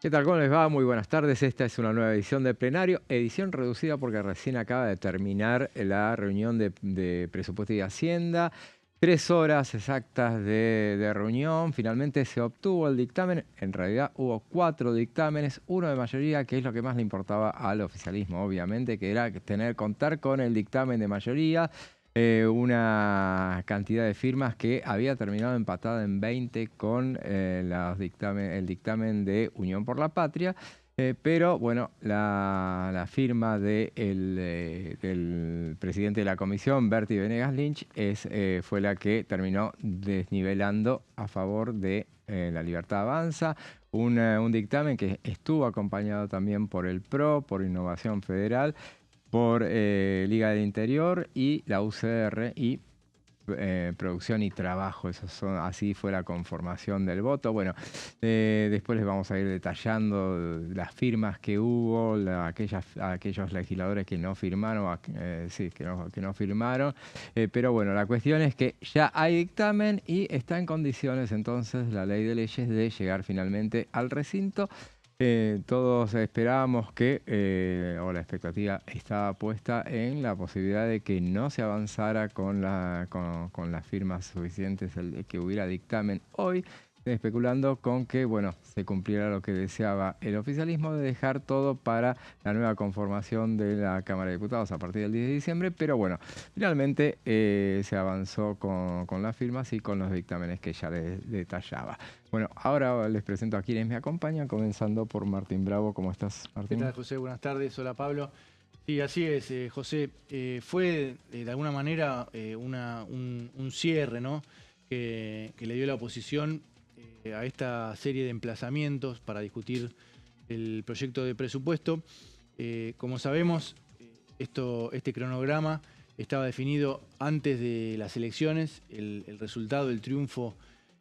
¿Qué tal? ¿Cómo les va? Muy buenas tardes. Esta es una nueva edición de Plenario, edición reducida porque recién acaba de terminar la reunión de Presupuesto y Hacienda. 3 horas exactas de reunión. Finalmente se obtuvo el dictamen. En realidad hubo 4 dictámenes, uno de mayoría, que es lo que más le importaba al oficialismo, obviamente, que era contar con el dictamen de mayoría. Una cantidad de firmas que había terminado empatada en 20 con el dictamen de Unión por la Patria. Pero bueno, la firma del presidente de la comisión, Bertie Venegas Lynch, fue la que terminó desnivelando a favor de La Libertad Avanza. Un dictamen que estuvo acompañado también por el PRO, por Innovación Federal, por Liga del Interior y la UCR y Producción y Trabajo. Así fue la conformación del voto. Bueno, después les vamos a ir detallando las firmas que hubo, aquellos legisladores que no firmaron, sí, que no firmaron. Pero bueno, la cuestión es que ya hay dictamen y está en condiciones entonces la ley de leyes de llegar finalmente al recinto. Todos esperábamos o la expectativa estaba puesta en la posibilidad de que no se avanzara con las firmas suficientes, que hubiera dictamen hoy, especulando con que, bueno, se cumpliera lo que deseaba el oficialismo de dejar todo para la nueva conformación de la Cámara de Diputados a partir del 10 de diciembre, pero bueno, finalmente se avanzó con las firmas y con los dictámenes que ya les detallaba. Bueno, ahora les presento a quienes me acompañan, comenzando por Martín Bravo. ¿Cómo estás, ¿Qué Martín? tal, José? Buenas tardes. Hola, Pablo. Sí, así es, José. Fue de alguna manera un cierre, ¿no? que le dio la oposición a esta serie de emplazamientos para discutir el proyecto de presupuesto. Como sabemos, este cronograma estaba definido antes de las elecciones. El resultado, el triunfo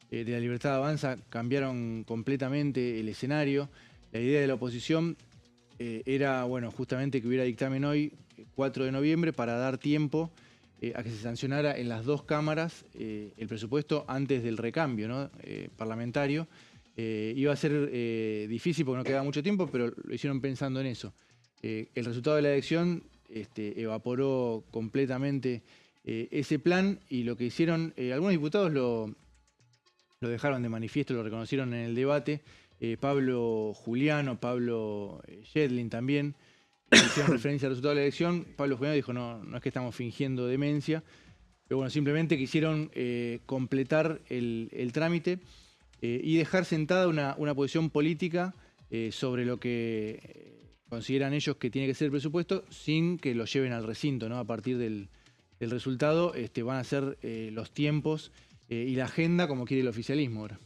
de La Libertad Avanza cambiaron completamente el escenario. La idea de la oposición era, bueno, justamente que hubiera dictamen hoy, 4 de noviembre, para dar tiempo a que se sancionara en las dos cámaras el presupuesto antes del recambio, ¿no? Parlamentario. Iba a ser difícil porque no quedaba mucho tiempo, pero lo hicieron pensando en eso. El resultado de la elección evaporó completamente ese plan, y lo que hicieron, algunos diputados lo dejaron de manifiesto, lo reconocieron en el debate. Pablo Juliano, Pablo Yedlin también hicieron referencia al resultado de la elección. Pablo Juliano dijo, no es que estamos fingiendo demencia, pero bueno, simplemente quisieron completar el trámite y dejar sentada una posición política sobre lo que consideran ellos que tiene que ser el presupuesto, sin que lo lleven al recinto, ¿no? A partir del resultado van a ser los tiempos y la agenda como quiere el oficialismo ahora.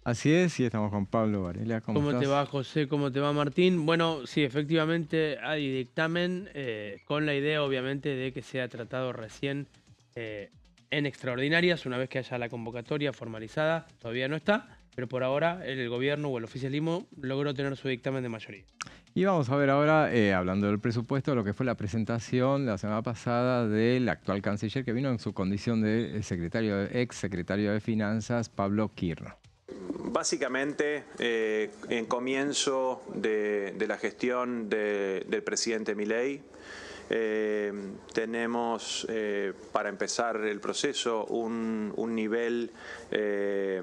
Así es, y estamos con Pablo Varela. ¿Cómo ¿Cómo te estás? va, José? ¿Cómo te va, Martín? Bueno, sí, efectivamente hay dictamen con la idea, obviamente, de que sea tratado recién en extraordinarias, una vez que haya la convocatoria formalizada. Todavía no está, pero por ahora el gobierno o el oficialismo logró tener su dictamen de mayoría. Y vamos a ver ahora, hablando del presupuesto, lo que fue la presentación la semana pasada del actual canciller, que vino en su condición de ex secretario de Finanzas, Pablo Kirno. Básicamente, en comienzo de la gestión del presidente Milei, tenemos, para empezar el proceso, un nivel de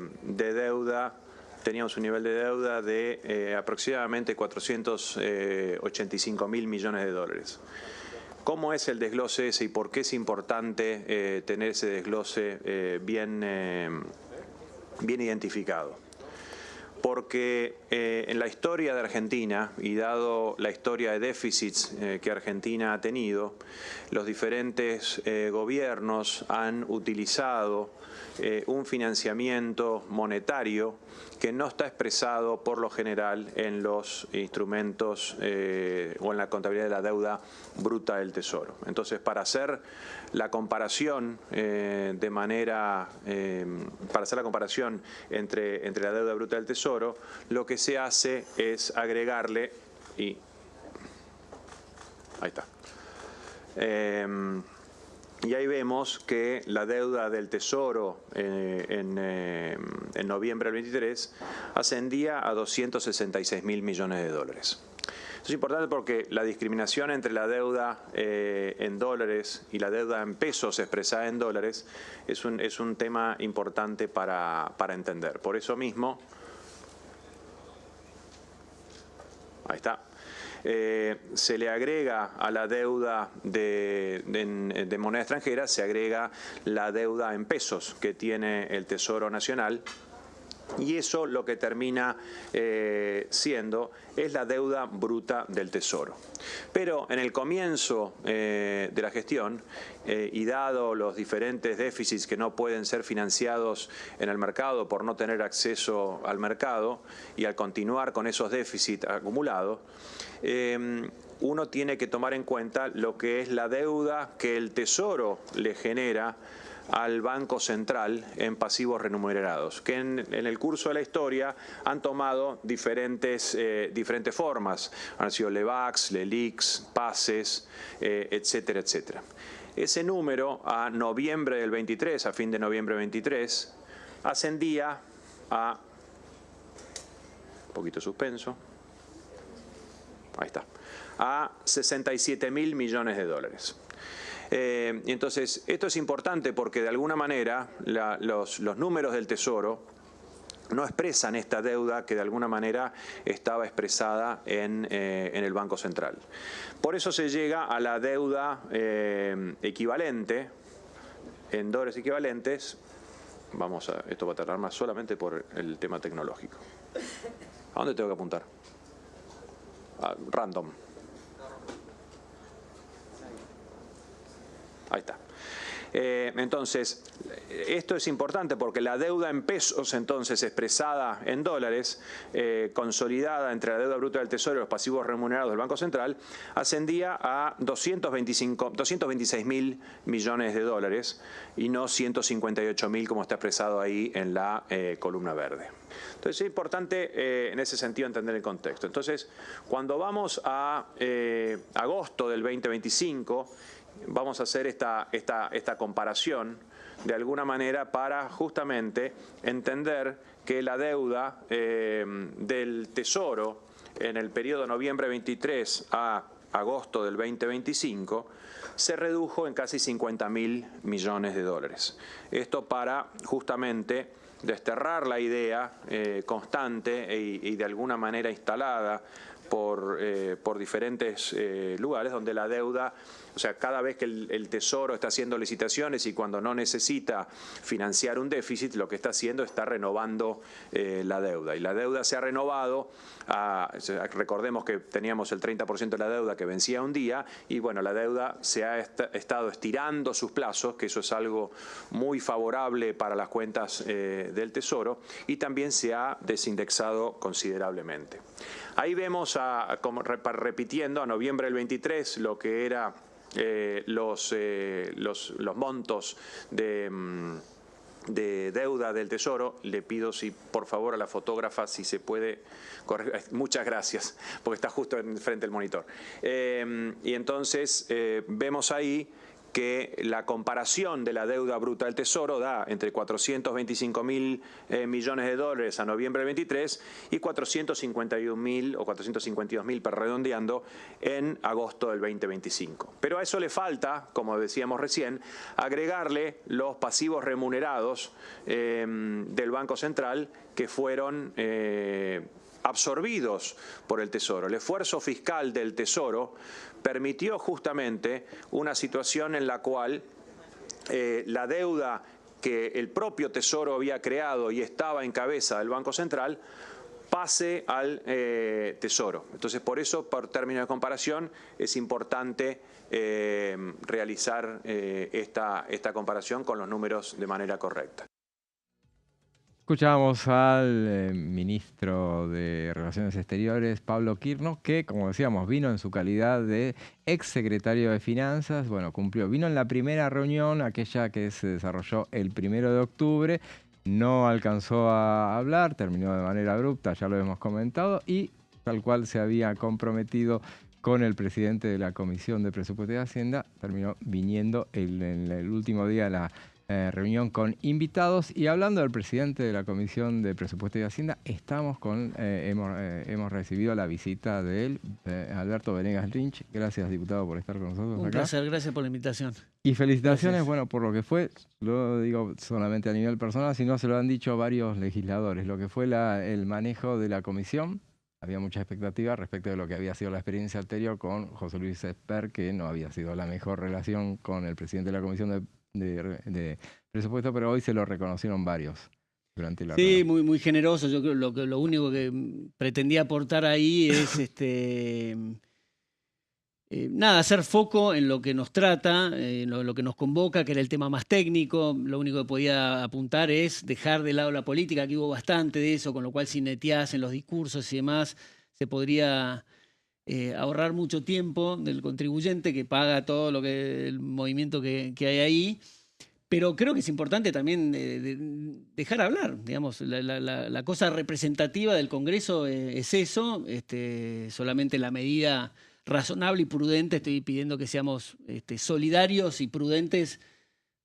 deuda. Teníamos un nivel de deuda de aproximadamente 485.000 millones de dólares. ¿Cómo es el desglose ese y por qué es importante tener ese desglose bien identificado? Porque en la historia de Argentina, y dado la historia de déficits que Argentina ha tenido, los diferentes gobiernos han utilizado un financiamiento monetario que no está expresado por lo general en los instrumentos o en la contabilidad de la deuda bruta del Tesoro. Entonces, para hacer la comparación para hacer la comparación entre la deuda bruta del Tesoro, lo que se hace es agregarle y ahí está. Y ahí vemos que la deuda del Tesoro en noviembre del 23 ascendía a 266.000 millones de dólares. Eso es importante porque la discriminación entre la deuda en dólares y la deuda en pesos expresada en dólares es un tema importante para entender. Por eso mismo, ahí está. Se le agrega a la deuda de moneda extranjera, se agrega la deuda en pesos que tiene el Tesoro Nacional, y eso lo que termina siendo es la deuda bruta del Tesoro. Pero en el comienzo de la gestión, y dado los diferentes déficits que no pueden ser financiados en el mercado por no tener acceso al mercado, y al continuar con esos déficits acumulados, uno tiene que tomar en cuenta lo que es la deuda que el Tesoro le genera al Banco Central en pasivos remunerados, que en el curso de la historia han tomado diferentes formas. Han sido LEVAX, LELIQs, PASES, etcétera, etcétera. Ese número a noviembre del 23, a fin de noviembre del 23, ascendía a, un poquito suspenso, ahí está, a 67.000 millones de dólares. Y entonces, esto es importante porque de alguna manera los números del Tesoro no expresan esta deuda que de alguna manera estaba expresada en el Banco Central. Por eso se llega a la deuda equivalente, en dólares equivalentes. Esto va a tardar más solamente por el tema tecnológico. ¿A dónde tengo que apuntar? Random. Ahí está. Entonces, esto es importante porque la deuda en pesos, entonces expresada en dólares, consolidada entre la deuda bruta del Tesoro y los pasivos remunerados del Banco Central, ascendía a 226.000 millones de dólares y no 158.000 como está expresado ahí en la columna verde. Entonces es importante en ese sentido entender el contexto. Entonces, cuando vamos a agosto del 2025, vamos a hacer esta comparación de alguna manera para justamente entender que la deuda del Tesoro en el periodo noviembre 23 a agosto del 2025 se redujo en casi 50.000 millones de dólares. Esto para justamente desterrar la idea constante y de alguna manera instalada por diferentes lugares donde la deuda, o sea, cada vez que el Tesoro está haciendo licitaciones y cuando no necesita financiar un déficit, lo que está haciendo está renovando la deuda. Y la deuda se ha renovado, recordemos que teníamos el 30% de la deuda que vencía un día, y bueno, la deuda se ha estado estirando sus plazos, que eso es algo muy favorable para las cuentas del Tesoro, y también se ha desindexado considerablemente. Ahí vemos, repitiendo, a noviembre del 23, lo que era los montos de deuda del Tesoro. Le pido, por favor, a la fotógrafa si se puede corregir. Muchas gracias, porque está justo enfrente del monitor. Y entonces vemos ahí que la comparación de la deuda bruta del Tesoro da entre 425.000 millones de dólares a noviembre del 23 y 451.000 o 452.000, redondeando, en agosto del 2025. Pero a eso le falta, como decíamos recién, agregarle los pasivos remunerados del Banco Central que fueron absorbidos por el Tesoro. El esfuerzo fiscal del Tesoro permitió justamente una situación en la cual la deuda que el propio Tesoro había creado y estaba en cabeza del Banco Central pase al Tesoro. Entonces, por eso, por término de comparación, es importante realizar esta comparación con los números de manera correcta. Escuchábamos al ministro de Relaciones Exteriores, Pablo Quirno, que, como decíamos, vino en su calidad de exsecretario de Finanzas. Bueno, vino en la primera reunión, aquella que se desarrolló el 1 de octubre. No alcanzó a hablar, terminó de manera abrupta, ya lo hemos comentado, y tal cual se había comprometido con el presidente de la Comisión de Presupuesto y Hacienda. Terminó viniendo en el último día de la reunión con invitados. Y hablando del presidente de la Comisión de Presupuesto y Hacienda, hemos recibido la visita de él, Alberto Venegas Lynch. Gracias, diputado, por estar con nosotros acá. Un placer, gracias por la invitación. Y felicitaciones, Gracias. bueno, por lo que fue, lo digo solamente a nivel personal, sino se lo han dicho varios legisladores, lo que fue el manejo de la comisión. Había mucha expectativa respecto de lo que había sido la experiencia anterior con José Luis Esper, que no había sido la mejor relación con el presidente de la Comisión de Presupuesto, pero hoy se lo reconocieron varios durante la Sí, reunión. muy generoso. Yo creo que lo único que pretendía aportar ahí es nada, hacer foco en lo que nos trata, en lo que nos convoca, que era el tema más técnico. Lo único que podía apuntar es dejar de lado la política, que hubo bastante de eso, con lo cual si neteás en los discursos y demás, se podría ahorrar mucho tiempo del contribuyente que paga todo el movimiento que hay ahí. Pero creo que es importante también dejar hablar, digamos, la cosa representativa del Congreso es eso, solamente la medida razonable y prudente, estoy pidiendo que seamos solidarios y prudentes,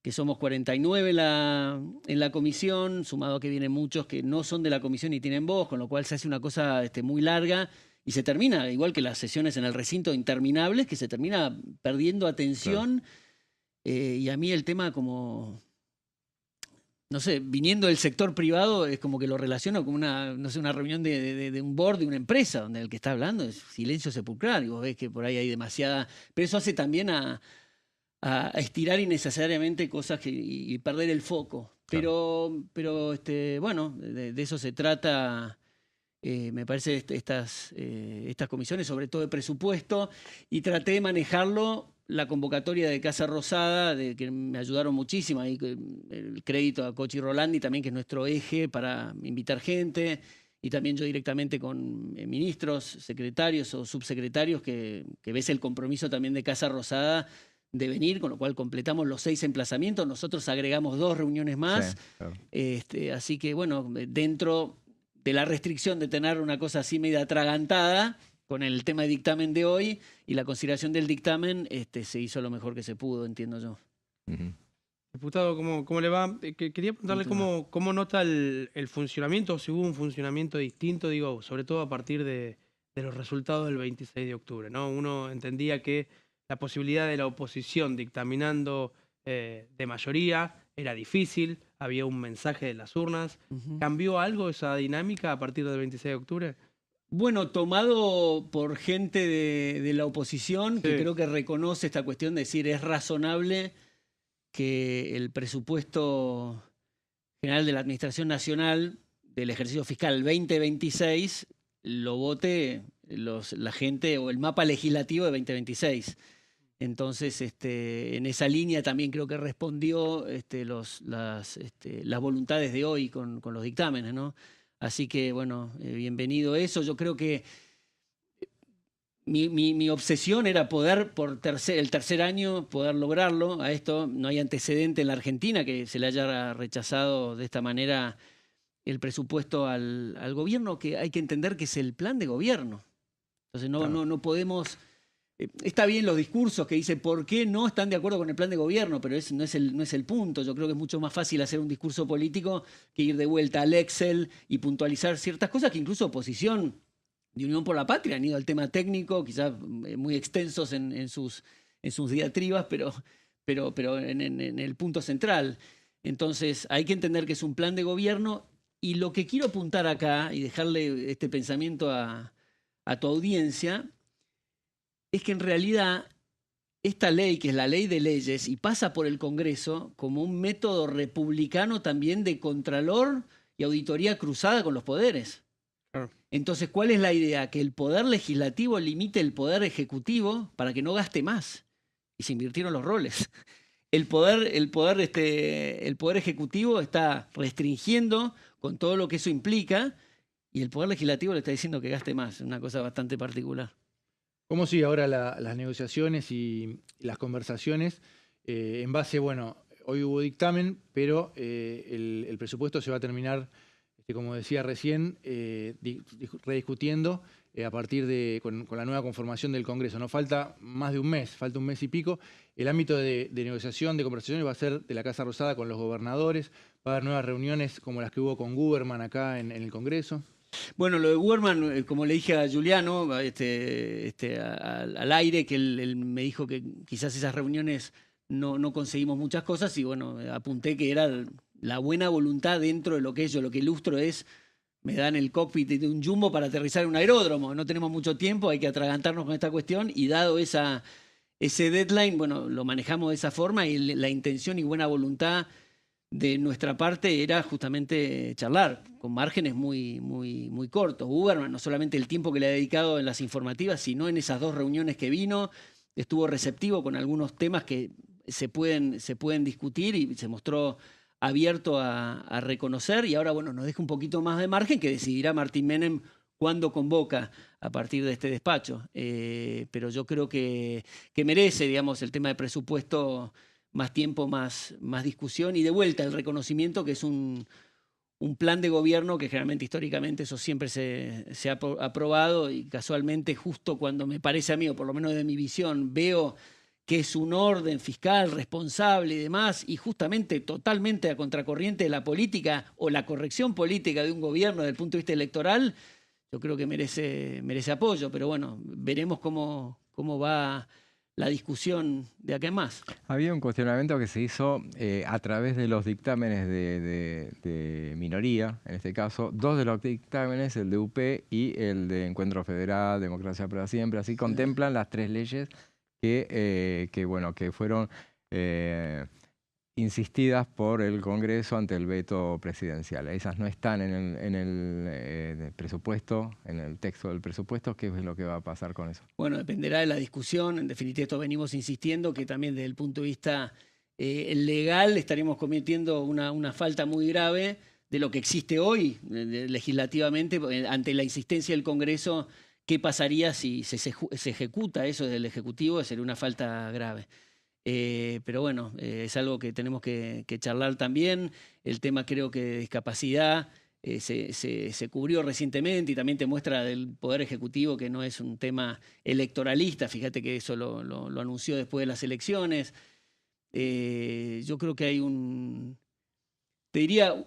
que somos 49 en la comisión, sumado a que vienen muchos que no son de la comisión y tienen voz, con lo cual se hace una cosa muy larga y se termina, igual que las sesiones en el recinto interminables, que se termina perdiendo atención. Claro. Y a mí el tema como, no sé, viniendo del sector privado es como que lo relaciono con una reunión de un board de una empresa donde el que está hablando es silencio sepulcral y vos ves que por ahí hay demasiada... Pero eso hace también a estirar innecesariamente cosas y perder el foco. Claro. Pero bueno, de eso se trata... me parece estas comisiones, sobre todo de presupuesto, y traté de manejarlo, la convocatoria de Casa Rosada, que me ayudaron muchísimo, ahí el crédito a Cochi Rolandi también, que es nuestro eje para invitar gente, y también yo directamente con ministros, secretarios o subsecretarios, que ves el compromiso también de Casa Rosada de venir, con lo cual completamos los 6 emplazamientos, nosotros agregamos 2 reuniones más, sí, claro. Así que bueno, dentro de la restricción de tener una cosa así media atragantada con el tema de dictamen de hoy y la consideración del dictamen, se hizo lo mejor que se pudo, entiendo yo. Diputado, ¿cómo le va? Quería preguntarle cómo nota el funcionamiento, o si hubo un funcionamiento distinto, digo, sobre todo a partir de los resultados del 26 de octubre, ¿no? Uno entendía que la posibilidad de la oposición dictaminando de mayoría era difícil, había un mensaje de las urnas. ¿Cambió algo esa dinámica a partir del 26 de octubre? Bueno, tomado por gente de la oposición, sí, que creo que reconoce esta cuestión de decir es razonable que el presupuesto general de la Administración Nacional del ejercicio fiscal 2026 lo vote la gente o el mapa legislativo de 2026. Entonces, en esa línea también creo que respondió las voluntades de hoy con los dictámenes, ¿no? Así que, bueno, bienvenido eso. Yo creo que mi obsesión era poder, el tercer año, poder lograrlo. A esto no hay antecedente en la Argentina que se le haya rechazado de esta manera el presupuesto al gobierno, que hay que entender que es el plan de gobierno. Entonces no podemos... Está bien los discursos que dicen por qué no están de acuerdo con el plan de gobierno, pero no es el punto. Yo creo que es mucho más fácil hacer un discurso político que ir de vuelta al Excel y puntualizar ciertas cosas que incluso oposición de Unión por la Patria han ido al tema técnico, quizás muy extensos en sus diatribas, pero en el punto central. Entonces hay que entender que es un plan de gobierno y lo que quiero apuntar acá y dejarle este pensamiento a tu audiencia es que en realidad esta ley, que es la ley de leyes, y pasa por el Congreso como un método republicano también de contralor y auditoría cruzada con los poderes. Entonces, ¿cuál es la idea? Que el poder legislativo limite el poder ejecutivo para que no gaste más. Y se invirtieron los roles. El poder ejecutivo está restringiendo con todo lo que eso implica y el poder legislativo le está diciendo que gaste más. Es una cosa bastante particular. ¿Cómo sigue ahora las negociaciones y las conversaciones? En base, bueno, hoy hubo dictamen, pero el presupuesto se va a terminar como decía recién, rediscutiendo a partir de con la nueva conformación del Congreso. No falta más de un mes, falta un mes y pico. El ámbito de negociación, de conversaciones va a ser de la Casa Rosada con los gobernadores. Va a haber nuevas reuniones como las que hubo con Guberman acá en el Congreso. Bueno, lo de Guberman, como le dije a Juliano al aire, que él me dijo que quizás esas reuniones no conseguimos muchas cosas, y bueno, apunté que era la buena voluntad dentro de lo que es yo. Lo que ilustro es, me dan el cockpit de un jumbo para aterrizar en un aeródromo. No tenemos mucho tiempo, hay que atragantarnos con esta cuestión, y dado ese deadline, bueno, lo manejamos de esa forma, y la intención y buena voluntad de nuestra parte era justamente charlar, con márgenes muy cortos. Guberman, no solamente el tiempo que le ha dedicado en las informativas, sino en esas 2 reuniones que vino, estuvo receptivo con algunos temas que se pueden discutir, y se mostró abierto a reconocer, y ahora bueno, nos deja un poquito más de margen, que decidirá Martín Menem cuándo convoca a partir de este despacho. Pero yo creo que merece, digamos, el tema de presupuesto más tiempo, más discusión, y de vuelta el reconocimiento que es un plan de gobierno que generalmente históricamente eso siempre se ha aprobado, y casualmente justo cuando me parece a mí, o por lo menos de mi visión, veo que es un orden fiscal responsable y demás, y justamente totalmente a contracorriente de la política o la corrección política de un gobierno desde el punto de vista electoral, yo creo que merece apoyo. Pero bueno, veremos cómo va la discusión de acá en más. Había un cuestionamiento que se hizo a través de los dictámenes de minoría, en este caso, 2 de los dictámenes, el de UP y el de Encuentro Federal, Democracia para Siempre, así contemplan las 3 leyes que fueron insistidas por el Congreso ante el veto presidencial. Esas no están en el presupuesto, en el texto del presupuesto. ¿Qué es lo que va a pasar con eso? Bueno, dependerá de la discusión. En definitiva, esto venimos insistiendo, que también desde el punto de vista legal estaríamos cometiendo una falta muy grave de lo que existe hoy legislativamente ante la insistencia del Congreso. ¿Qué pasaría si se ejecuta eso desde el Ejecutivo? Sería una falta grave. Pero bueno, es algo que tenemos que charlar también. El tema, creo que de discapacidad se cubrió recientemente, y también te muestra del Poder Ejecutivo que no es un tema electoralista. Fíjate que eso lo anunció después de las elecciones. Yo creo que hay te diría,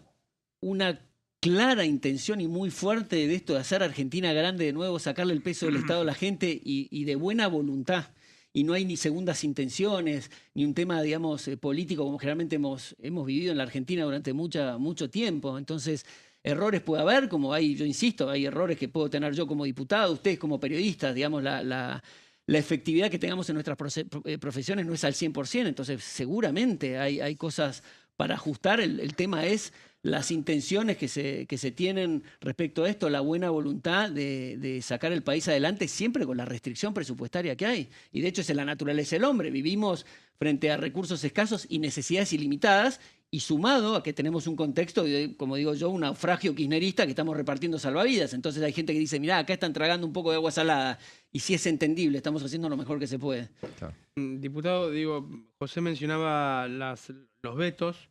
una clara intención y muy fuerte de esto de hacer Argentina grande de nuevo, sacarle el peso del Estado a la gente, y de buena voluntad. Y no hay ni segundas intenciones, ni un tema, digamos, político, como generalmente hemos vivido en la Argentina durante mucho tiempo. Entonces, errores puede haber, como yo insisto, hay errores que puedo tener yo como diputado, ustedes como periodistas, digamos, la efectividad que tengamos en nuestras profesiones no es al 100%, entonces seguramente hay cosas para ajustar. El tema es las intenciones que se tienen respecto a esto, la buena voluntad de sacar el país adelante, siempre con la restricción presupuestaria que hay. Y de hecho, esa es la naturaleza del hombre. Vivimos frente a recursos escasos y necesidades ilimitadas, y sumado a que tenemos un contexto de, como digo yo, un naufragio kirchnerista, que estamos repartiendo salvavidas. Entonces hay gente que dice, mirá, acá están tragando un poco de agua salada. Y sí es entendible, estamos haciendo lo mejor que se puede. Claro. Diputado, José mencionaba los vetos.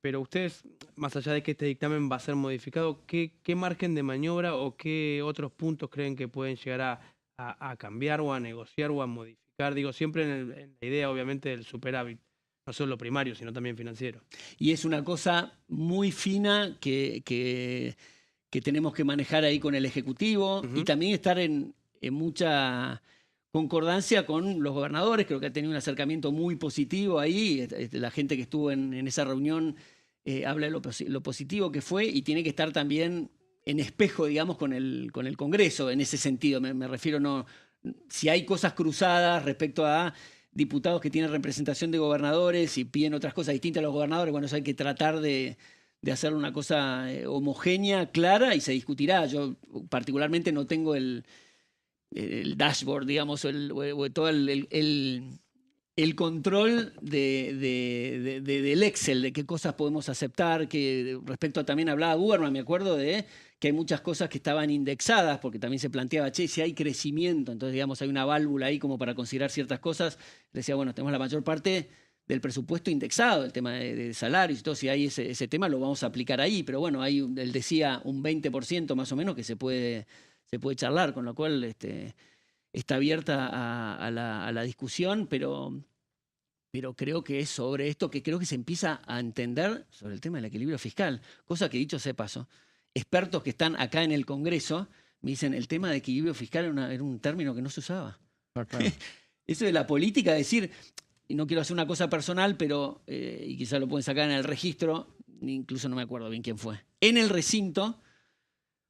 Pero ustedes, más allá de que este dictamen va a ser modificado, ¿qué margen de maniobra o qué otros puntos creen que pueden llegar a cambiar o a negociar o a modificar? Siempre en la idea, obviamente, del superávit, no solo primario, sino también financiero. Y es una cosa muy fina que tenemos que manejar ahí con el Ejecutivo, y también estar en mucha concordancia con los gobernadores. Creo que ha tenido un acercamiento muy positivo ahí. La gente que estuvo en esa reunión habla de lo positivo que fue, y tiene que estar también en espejo, digamos, con el Congreso en ese sentido. Me refiero, si hay cosas cruzadas respecto a diputados que tienen representación de gobernadores y piden otras cosas distintas a los gobernadores, bueno, eso hay que tratar de hacer una cosa homogénea, clara, y se discutirá. Yo particularmente no tengo el dashboard, digamos, o todo el control del Excel, de qué cosas podemos aceptar, que respecto a, también hablaba Guberman, me acuerdo de que hay muchas cosas que estaban indexadas, porque también se planteaba, si hay crecimiento, entonces, digamos, hay una válvula ahí como para considerar ciertas cosas. Decía, bueno, tenemos la mayor parte del presupuesto indexado, el tema de salarios y todo, si hay ese tema lo vamos a aplicar ahí, pero bueno, él decía un 20% más o menos que se puede charlar, con lo cual está abierta a la discusión, pero creo que es sobre esto que creo que se empieza a entender sobre el tema del equilibrio fiscal, cosa que dicho sea de paso, expertos que están acá en el Congreso me dicen el tema de equilibrio fiscal era un término que no se usaba. Ah, claro. Eso de la política, decir, y no quiero hacer una cosa personal, pero, y quizás lo pueden sacar en el registro, incluso no me acuerdo bien quién fue. En el recinto,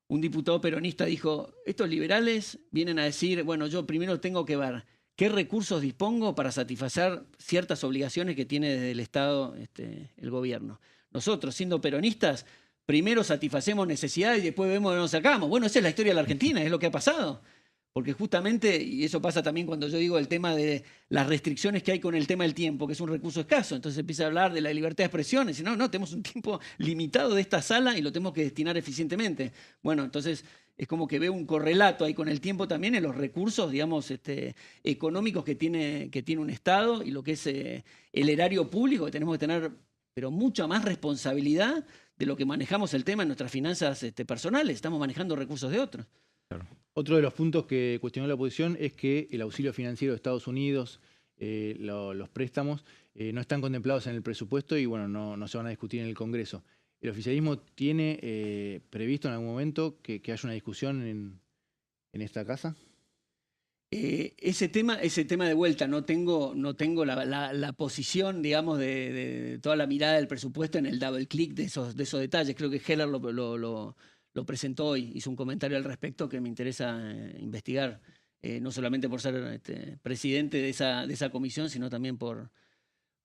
un diputado peronista dijo, estos liberales vienen a decir, bueno, yo primero tengo que ver qué recursos dispongo para satisfacer ciertas obligaciones que tiene desde el Estado el gobierno. Nosotros, siendo peronistas, primero satisfacemos necesidades y después vemos de dónde nos sacamos. Bueno, esa es la historia de la Argentina, es lo que ha pasado. Porque justamente, y eso pasa también cuando yo digo el tema de las restricciones que hay con el tema del tiempo, que es un recurso escaso. Entonces empieza a hablar de la libertad de expresión. Y dice, no, tenemos un tiempo limitado de esta sala y lo tenemos que destinar eficientemente. Bueno, entonces es como que veo un correlato ahí con el tiempo también en los recursos, digamos, económicos que tiene un Estado y lo que es el erario público, que tenemos que tener, pero mucha más responsabilidad de lo que manejamos el tema en nuestras finanzas personales. Estamos manejando recursos de otros. Claro. Otro de los puntos que cuestionó la oposición es que el auxilio financiero de Estados Unidos, los préstamos, no están contemplados en el presupuesto y bueno, no se van a discutir en el Congreso. ¿El oficialismo tiene previsto en algún momento que haya una discusión en esta casa? Ese tema de vuelta, no tengo la posición, digamos, de toda la mirada del presupuesto en el double click de esos detalles. Creo que Heller lo presentó hoy, hizo un comentario al respecto que me interesa investigar, no solamente por ser presidente de esa comisión, sino también por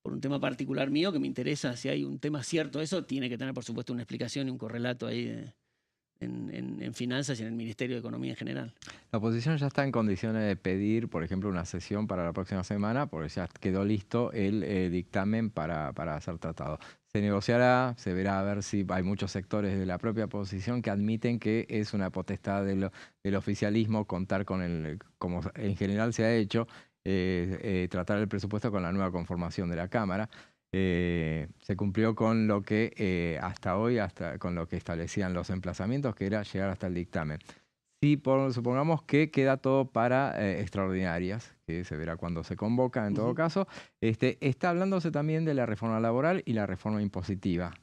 un tema particular mío que me interesa. Si hay un tema cierto, eso tiene que tener, por supuesto, una explicación y un correlato ahí en finanzas y en el Ministerio de Economía en general. La oposición ya está en condiciones de pedir, por ejemplo, una sesión para la próxima semana, porque ya quedó listo el dictamen para ser tratado. Se negociará, se verá a ver si hay muchos sectores de la propia oposición que admiten que es una potestad del oficialismo contar con como en general se ha hecho, tratar el presupuesto con la nueva conformación de la Cámara. Se cumplió con lo que hasta hoy, con lo que establecían los emplazamientos, que era llegar hasta el dictamen. Si supongamos que queda todo para extraordinarias, que se verá cuando se convoca en todo caso, está hablándose también de la reforma laboral y la reforma impositiva.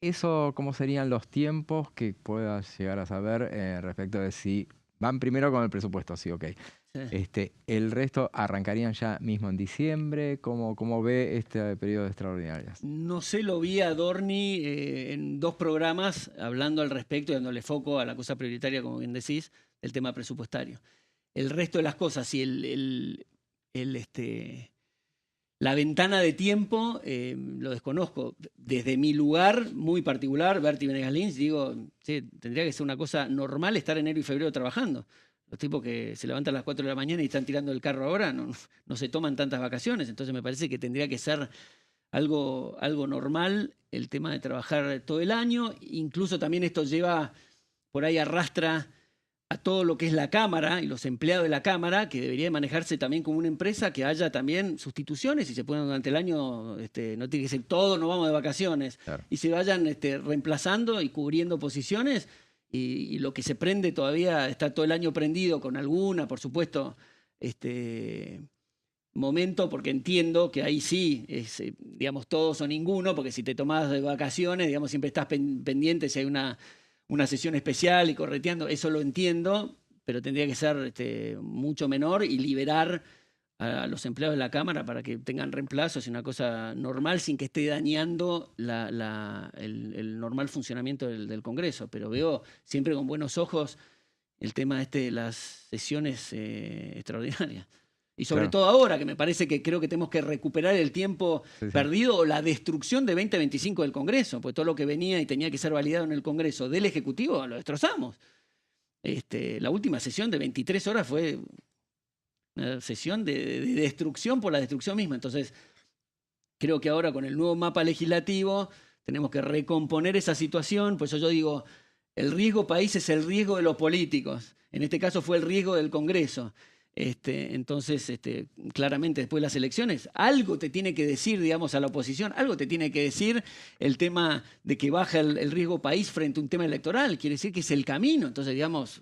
¿Eso cómo serían los tiempos que puedas llegar a saber respecto de si van primero con el presupuesto? Sí, ok. Sí. ¿El resto arrancarían ya mismo en diciembre? ¿Cómo ve este periodo de extraordinarias? No sé, lo vi a Dorni en 2 programas hablando al respecto y dándole foco a la cosa prioritaria, como bien decís, del tema presupuestario. El resto de las cosas, si la ventana de tiempo lo desconozco. Desde mi lugar muy particular, Berti Venegas Lynch, digo, sí, tendría que ser una cosa normal estar enero y febrero trabajando. Los tipos que se levantan a las 4 de la mañana y están tirando el carro ahora no se toman tantas vacaciones. Entonces me parece que tendría que ser algo normal el tema de trabajar todo el año. Incluso también esto lleva, por ahí arrastra a todo lo que es la Cámara y los empleados de la Cámara, que debería manejarse también como una empresa, que haya también sustituciones y se puedan durante el año, no tiene que ser todo, no vamos de vacaciones, claro. Y se vayan reemplazando y cubriendo posiciones. Y lo que se prende todavía está todo el año prendido con alguna, por supuesto, momento, porque entiendo que ahí sí, digamos, todos o ninguno, porque si te tomás de vacaciones, digamos, siempre estás pendiente si hay una sesión especial y correteando, eso lo entiendo, pero tendría que ser mucho menor y liberar a los empleados de la Cámara para que tengan reemplazos y una cosa normal sin que esté dañando el normal funcionamiento del Congreso. Pero veo siempre con buenos ojos el tema de las sesiones extraordinarias. Y sobre todo ahora, que me parece que creo que tenemos que recuperar el tiempo perdido o la destrucción de 2025 del Congreso, porque todo lo que venía y tenía que ser validado en el Congreso del Ejecutivo lo destrozamos. La última sesión de 23 horas fue una sesión de destrucción por la destrucción misma. Entonces, creo que ahora con el nuevo mapa legislativo tenemos que recomponer esa situación. Por eso yo digo, el riesgo país es el riesgo de los políticos. En este caso fue el riesgo del Congreso. Entonces, claramente después de las elecciones, algo te tiene que decir, digamos, a la oposición, algo te tiene que decir el tema de que baja el riesgo país frente a un tema electoral. Quiere decir que es el camino. Entonces, digamos,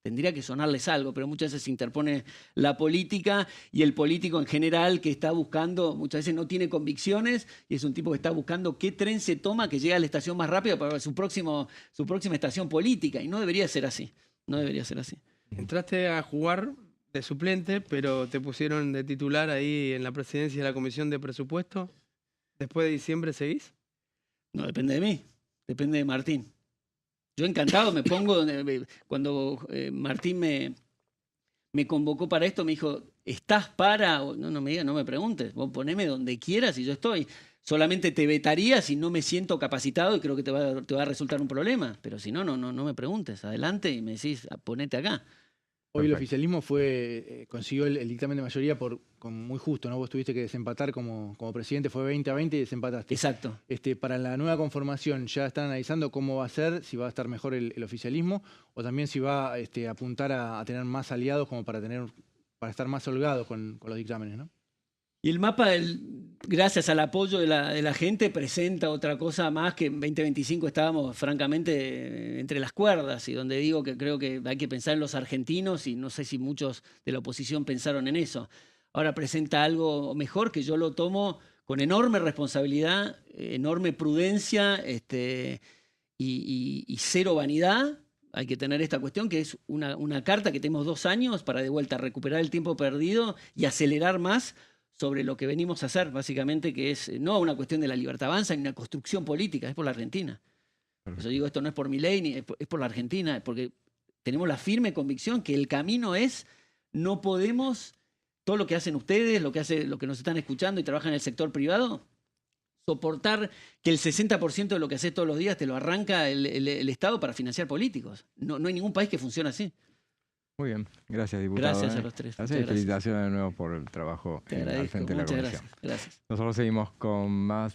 tendría que sonarles algo, pero muchas veces se interpone la política y el político en general que está buscando, muchas veces no tiene convicciones y es un tipo que está buscando qué tren se toma que llegue a la estación más rápida para su próxima estación política. Y no debería ser así. No debería ser así. Entraste a jugar de suplente, pero te pusieron de titular ahí en la presidencia de la Comisión de Presupuesto. ¿Después de diciembre seguís? No depende de mí, depende de Martín. Yo encantado me pongo, cuando Martín me convocó para esto, me dijo, ¿estás para? No me digas, no me preguntes, vos poneme donde quieras y yo estoy. Solamente te vetaría si no me siento capacitado y creo que te va a resultar un problema. Pero si no me preguntes, adelante y me decís, ponete acá. Hoy el oficialismo consiguió el dictamen de mayoría muy justo, ¿no? Vos tuviste que desempatar como presidente, fue 20-20 y desempataste. Exacto. Para la nueva conformación, ¿ya están analizando cómo va a ser, si va a estar mejor el oficialismo o también si va a apuntar a tener más aliados como para estar más holgados con los dictámenes, ¿no? Y el mapa, gracias al apoyo de la gente, presenta otra cosa más que en 2025 estábamos francamente entre las cuerdas y donde digo que creo que hay que pensar en los argentinos y no sé si muchos de la oposición pensaron en eso. Ahora presenta algo mejor que yo lo tomo con enorme responsabilidad, enorme prudencia y cero vanidad. Hay que tener esta cuestión que es una carta que tenemos 2 años para de vuelta recuperar el tiempo perdido y acelerar más sobre lo que venimos a hacer, básicamente, que es no una cuestión de la libertad avanza ni una construcción política, es por la Argentina. Por eso digo, esto no es por Milei, ni es por la Argentina, porque tenemos la firme convicción que el camino es, no podemos, todo lo que hacen ustedes, lo que nos están escuchando y trabajan en el sector privado, soportar que el 60% de lo que haces todos los días te lo arranca el Estado para financiar políticos. No hay ningún país que funcione así. Muy bien, gracias, diputado. Gracias a los tres. Gracias y felicitaciones de nuevo por el trabajo al frente de la comisión. Gracias. Nosotros seguimos con más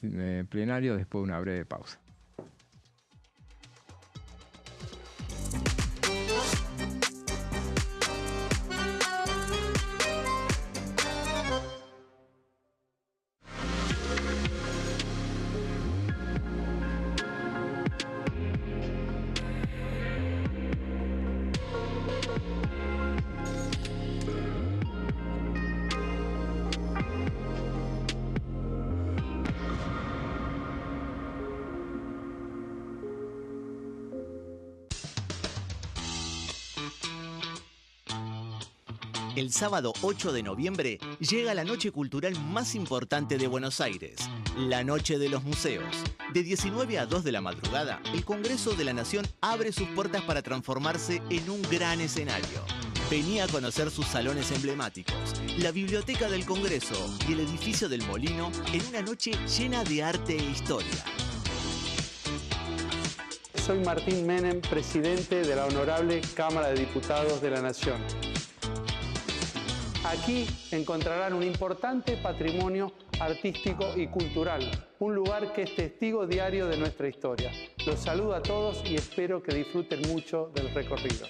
plenario después de una breve pausa. El sábado 8 de noviembre llega la noche cultural más importante de Buenos Aires, la Noche de los Museos. De 19 a 2 de la madrugada, el Congreso de la Nación abre sus puertas para transformarse en un gran escenario. Vení a conocer sus salones emblemáticos, la Biblioteca del Congreso y el edificio del Molino en una noche llena de arte e historia. Soy Martín Menem, presidente de la Honorable Cámara de Diputados de la Nación. Aquí encontrarán un importante patrimonio artístico y cultural, un lugar que es testigo diario de nuestra historia. Los saludo a todos y espero que disfruten mucho del recorrido.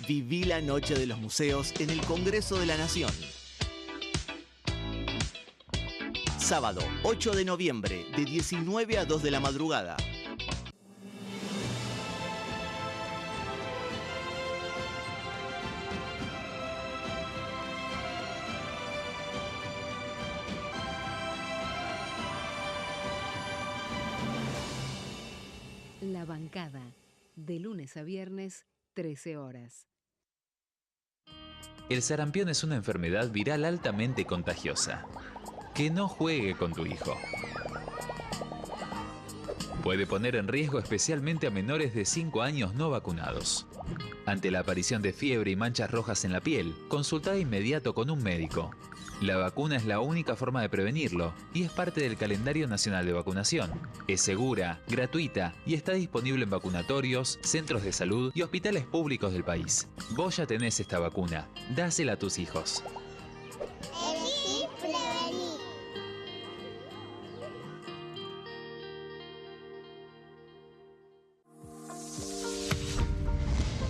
Viví la Noche de los Museos en el Congreso de la Nación. Sábado 8 de noviembre, de 19 a 2 de la madrugada. La Bancada, de lunes a viernes, 13 horas. El sarampión es una enfermedad viral altamente contagiosa. Que no juegue con tu hijo. Puede poner en riesgo especialmente a menores de 5 años no vacunados. Ante la aparición de fiebre y manchas rojas en la piel, consulta de inmediato con un médico. La vacuna es la única forma de prevenirlo y es parte del calendario nacional de vacunación. Es segura, gratuita y está disponible en vacunatorios, centros de salud y hospitales públicos del país. Vos ya tenés esta vacuna. Dásela a tus hijos.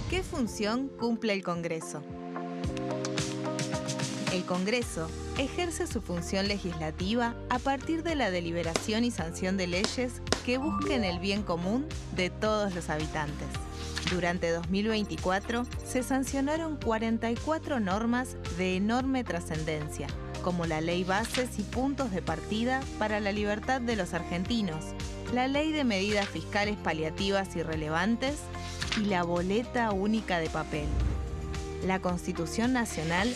¿Qué fue función cumple el Congreso? El Congreso ejerce su función legislativa a partir de la deliberación y sanción de leyes que busquen el bien común de todos los habitantes. Durante 2024 se sancionaron 44 normas de enorme trascendencia, como la Ley Bases y Puntos de Partida para la Libertad de los Argentinos, la Ley de Medidas Fiscales Paliativas y Relevantes y la Boleta Única de Papel. La Constitución Nacional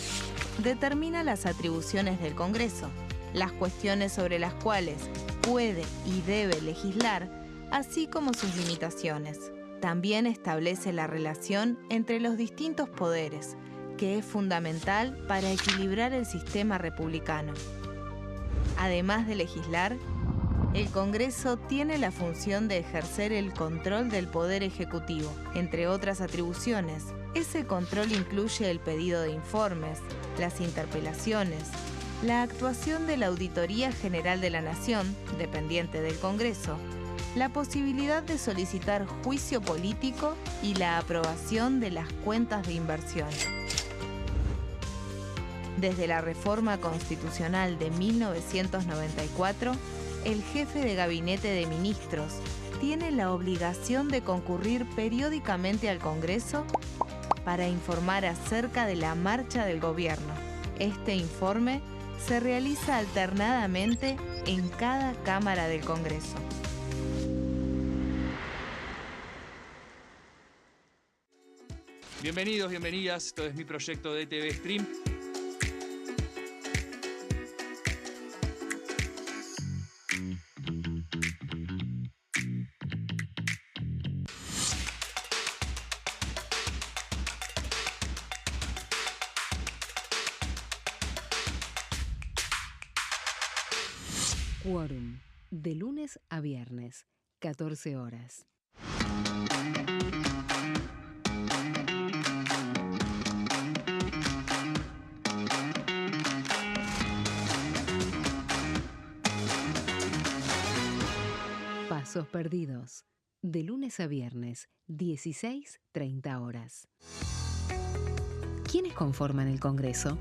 determina las atribuciones del Congreso, las cuestiones sobre las cuales puede y debe legislar, así como sus limitaciones. También establece la relación entre los distintos poderes, que es fundamental para equilibrar el sistema republicano. Además de legislar, el Congreso tiene la función de ejercer el control del Poder Ejecutivo. Entre otras atribuciones, ese control incluye el pedido de informes, las interpelaciones, la actuación de la Auditoría General de la Nación, dependiente del Congreso, la posibilidad de solicitar juicio político y la aprobación de las cuentas de inversión. Desde la reforma constitucional de 1994, el jefe de gabinete de ministros tiene la obligación de concurrir periódicamente al Congreso para informar acerca de la marcha del gobierno. Este informe se realiza alternadamente en cada Cámara del Congreso. Bienvenidos, bienvenidas. Esto es mi proyecto de TV Stream. Quórum, de lunes a viernes, 14 horas. Pasos perdidos, de lunes a viernes, 16:30 horas. ¿Quiénes conforman el Congreso?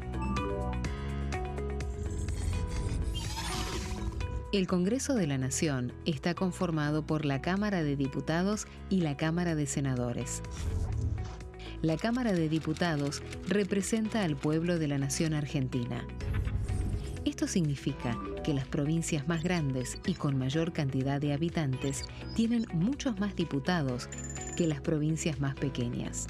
El Congreso de la Nación está conformado por la Cámara de Diputados y la Cámara de Senadores. La Cámara de Diputados representa al pueblo de la nación argentina. Esto significa que las provincias más grandes y con mayor cantidad de habitantes tienen muchos más diputados que las provincias más pequeñas.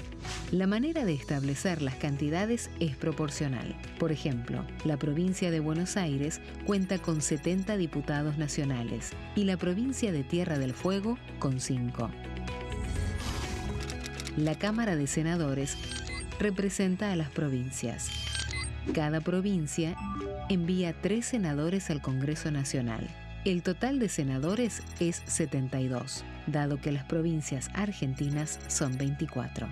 La manera de establecer las cantidades es proporcional. Por ejemplo, la provincia de Buenos Aires cuenta con 70 diputados nacionales y la provincia de Tierra del Fuego con 5. La Cámara de Senadores representa a las provincias. Cada provincia envía 3 senadores al Congreso Nacional. El total de senadores es 72, dado que las provincias argentinas son 24.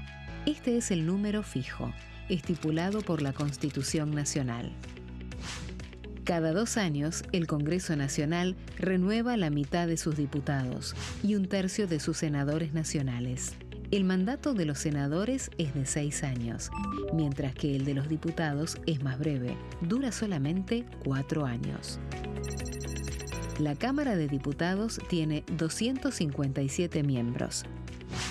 Este es el número fijo, estipulado por la Constitución Nacional. Cada 2 años, el Congreso Nacional renueva la mitad de sus diputados y 1/3 de sus senadores nacionales. El mandato de los senadores es de 6 años, mientras que el de los diputados es más breve, dura solamente 4 años. La Cámara de Diputados tiene 257 miembros.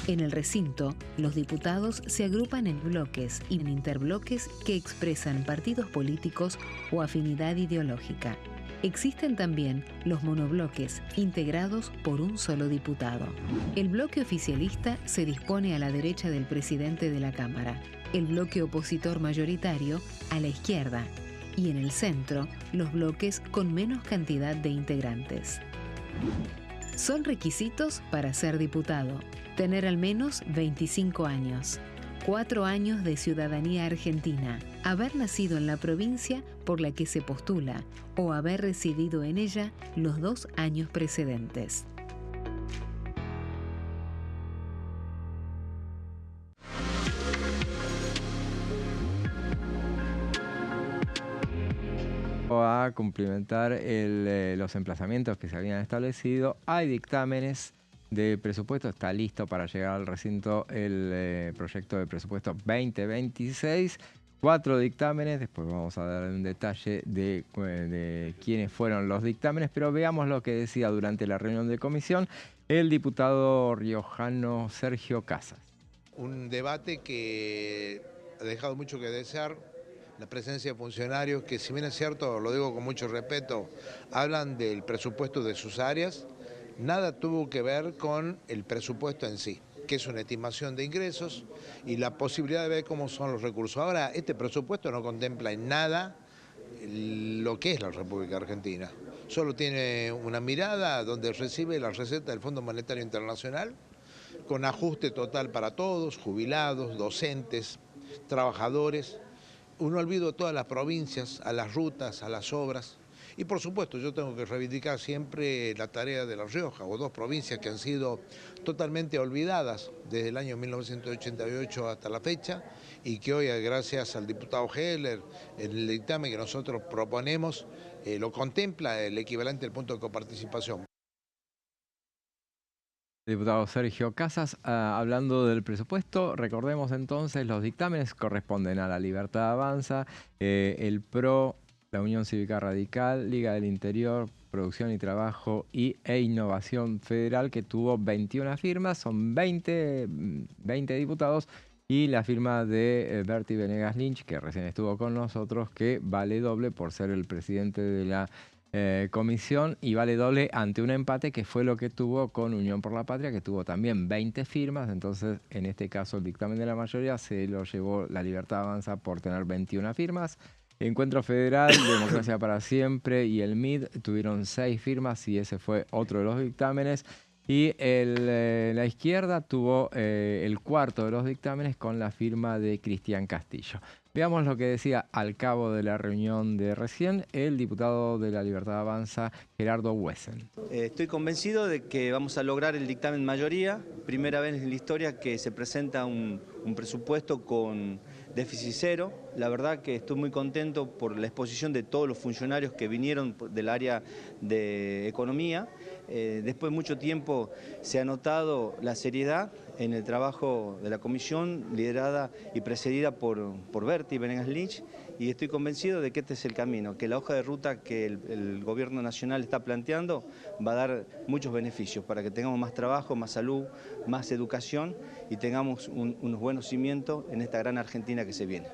En el recinto, los diputados se agrupan en bloques y en interbloques que expresan partidos políticos o afinidad ideológica. Existen también los monobloques, integrados por un solo diputado. El bloque oficialista se dispone a la derecha del presidente de la Cámara, el bloque opositor mayoritario a la izquierda, y en el centro, los bloques con menos cantidad de integrantes. Son requisitos para ser diputado: tener al menos 25 años, 4 años de ciudadanía argentina, haber nacido en la provincia por la que se postula o haber residido en ella los 2 años precedentes. A cumplimentar los emplazamientos que se habían establecido, hay dictámenes de presupuesto. Está listo para llegar al recinto el proyecto de presupuesto 2026. 4 dictámenes, después vamos a dar un detalle de quiénes fueron los dictámenes, pero veamos lo que decía durante la reunión de comisión el diputado riojano Sergio Casas. Un debate que ha dejado mucho que desear, la presencia de funcionarios que, si bien es cierto, lo digo con mucho respeto, hablan del presupuesto de sus áreas, nada tuvo que ver con el presupuesto en sí, que es una estimación de ingresos y la posibilidad de ver cómo son los recursos. Ahora, este presupuesto no contempla en nada lo que es la República Argentina. Solo tiene una mirada donde recibe la receta del Fondo Monetario Internacional, con ajuste total para todos, jubilados, docentes, trabajadores. Un olvido a todas las provincias, a las rutas, a las obras. Y por supuesto, yo tengo que reivindicar siempre la tarea de La Rioja, o 2 provincias que han sido totalmente olvidadas desde el año 1988 hasta la fecha, y que hoy, gracias al diputado Heller, el dictamen que nosotros proponemos, lo contempla el equivalente al punto de coparticipación. Diputado Sergio Casas, hablando del presupuesto, recordemos entonces los dictámenes corresponden a La Libertad Avanza, el PRO, la Unión Cívica Radical, Liga del Interior, Producción y Trabajo e Innovación Federal, que tuvo 21 firmas, son 20 diputados, y la firma de Berti Venegas Lynch, que recién estuvo con nosotros, que vale doble por ser el presidente de la comisión, y vale doble ante un empate que fue lo que tuvo con Unión por la Patria, que tuvo también 20 firmas. Entonces, en este caso, el dictamen de la mayoría se lo llevó La Libertad Avanza por tener 21 firmas. Encuentro Federal, Democracia para Siempre y el MID tuvieron 6 firmas, y ese fue otro de los dictámenes. Y la izquierda tuvo el cuarto de los dictámenes con la firma de Cristian Castillo. Veamos lo que decía al cabo de la reunión de recién el diputado de La Libertad Avanza, Gerardo Wesen. Estoy convencido de que vamos a lograr el dictamen mayoría. Primera vez en la historia que se presenta un presupuesto con déficit cero. La verdad que estoy muy contento por la exposición de todos los funcionarios que vinieron del área de economía. Después de mucho tiempo se ha notado la seriedad en el trabajo de la comisión, liderada y precedida por Berti Venegas Lynch, y estoy convencido de que este es el camino, que la hoja de ruta que el gobierno nacional está planteando va a dar muchos beneficios para que tengamos más trabajo, más salud, más educación y tengamos unos buenos cimientos en esta gran Argentina que se viene.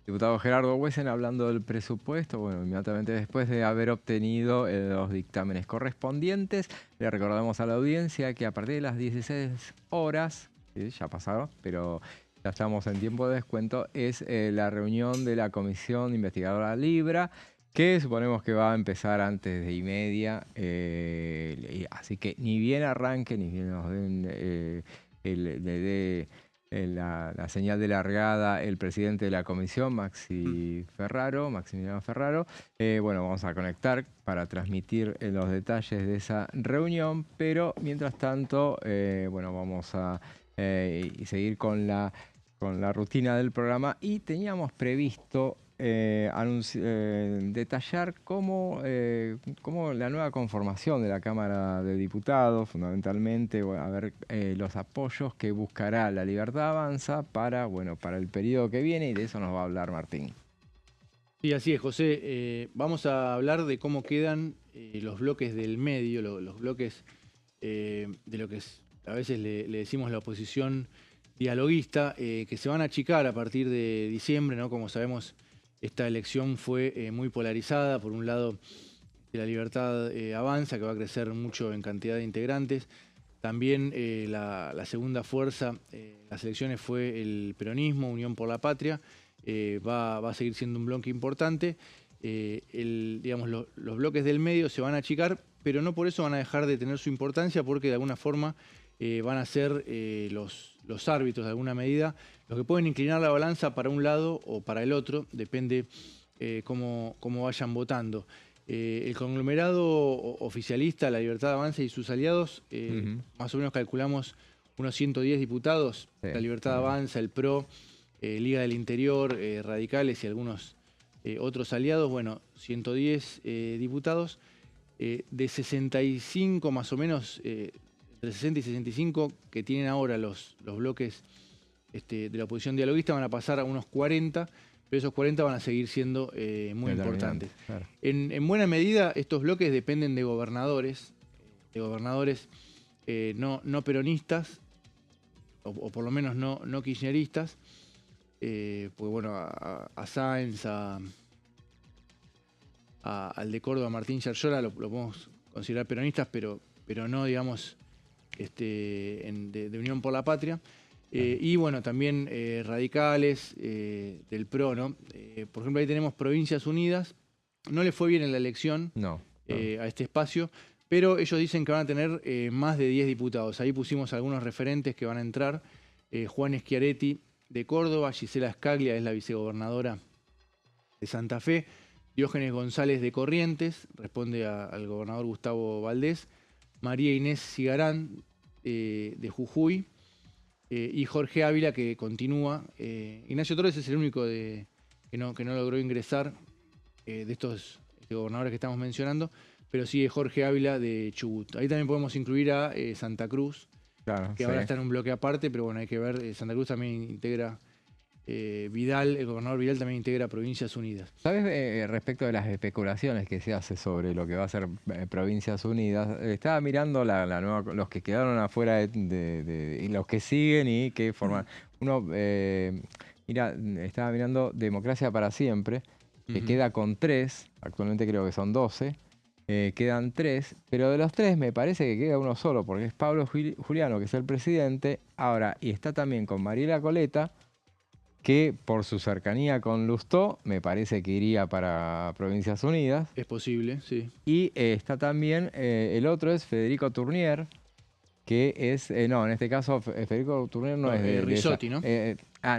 Diputado Gerardo Wesen, hablando del presupuesto, bueno, inmediatamente después de haber obtenido los dictámenes correspondientes, le recordamos a la audiencia que a partir de las 16 horas, ya pasaron, pero ya estamos en tiempo de descuento, es la reunión de la Comisión Investigadora Libra, que suponemos que va a empezar antes de 1:30, así que ni bien arranque, ni bien nos den la señal de largada el presidente de la comisión, Maximiliano Ferraro. Bueno, vamos a conectar para transmitir los detalles de esa reunión, pero mientras tanto, bueno, vamos a seguir con la rutina del programa, y teníamos previsto detallar cómo la nueva conformación de la Cámara de Diputados, fundamentalmente, a ver los apoyos que buscará La Libertad Avanza para el periodo que viene, y de eso nos va a hablar Martín. Sí, así es, José. Vamos a hablar de cómo quedan los bloques del medio, los bloques de lo que a veces le decimos la oposición dialoguista, que se van a achicar a partir de diciembre, ¿no? Como sabemos, esta elección fue muy polarizada. Por un lado, La Libertad Avanza, que va a crecer mucho en cantidad de integrantes. También la segunda fuerza en las elecciones fue el peronismo, Unión por la Patria. Va a seguir siendo un bloque importante. Digamos, los bloques del medio se van a achicar, pero no por eso van a dejar de tener su importancia, porque de alguna forma van a ser los árbitros, de alguna medida, los que pueden inclinar la balanza para un lado o para el otro, depende cómo vayan votando. El conglomerado oficialista, La Libertad Avanza y sus aliados, más o menos calculamos unos 110 diputados, sí. La Libertad Avanza, el PRO, Liga del Interior, Radicales y algunos otros aliados, bueno, 110 diputados. de 65 más o menos, entre 60 y 65 que tienen ahora los bloques de la oposición dialoguista van a pasar a unos 40, pero esos 40 van a seguir siendo muy importantes. Claro. En buena medida estos bloques dependen de gobernadores no peronistas, o por lo menos no kirchneristas, porque bueno, a Sáenz, al de Córdoba, Martín Yarlora, lo podemos considerar peronistas, pero no, digamos, de Unión por la Patria. Y bueno, también radicales del PRO, ¿no? Por ejemplo, ahí tenemos Provincias Unidas. No le fue bien en la elección a este espacio, pero ellos dicen que van a tener más de 10 diputados. Ahí pusimos algunos referentes que van a entrar. Juan Schiaretti de Córdoba, Gisela Scaglia es la vicegobernadora de Santa Fe, Diógenes González de Corrientes, responde al gobernador Gustavo Valdés, María Inés Cigarán de Jujuy, y Jorge Ávila, que continúa. Ignacio Torres es el único que no logró ingresar de estos gobernadores que estamos mencionando, pero sí es Jorge Ávila de Chubut. Ahí también podemos incluir a Santa Cruz, que ahora está en un bloque aparte, pero bueno, hay que ver. Santa Cruz también integra Vidal, el gobernador Vidal también integra Provincias Unidas. ¿Sabes respecto de las especulaciones que se hace sobre lo que va a ser Provincias Unidas? Estaba mirando la nueva, los que quedaron afuera y los que siguen y que forman. Uno, mira, estaba mirando Democracia para Siempre, que queda con 3, actualmente creo que son 12. Quedan 3, pero de los 3 me parece que queda uno solo, porque es Pablo Juliano, que es el presidente. Ahora, y está también con Mariela Coleta, que por su cercanía con Lustó, me parece que iría para Provincias Unidas. Es posible, sí. Y está también, el otro es Federico Tournier, que es, no, en este caso Federico Tournier no es de Risotti, ¿no?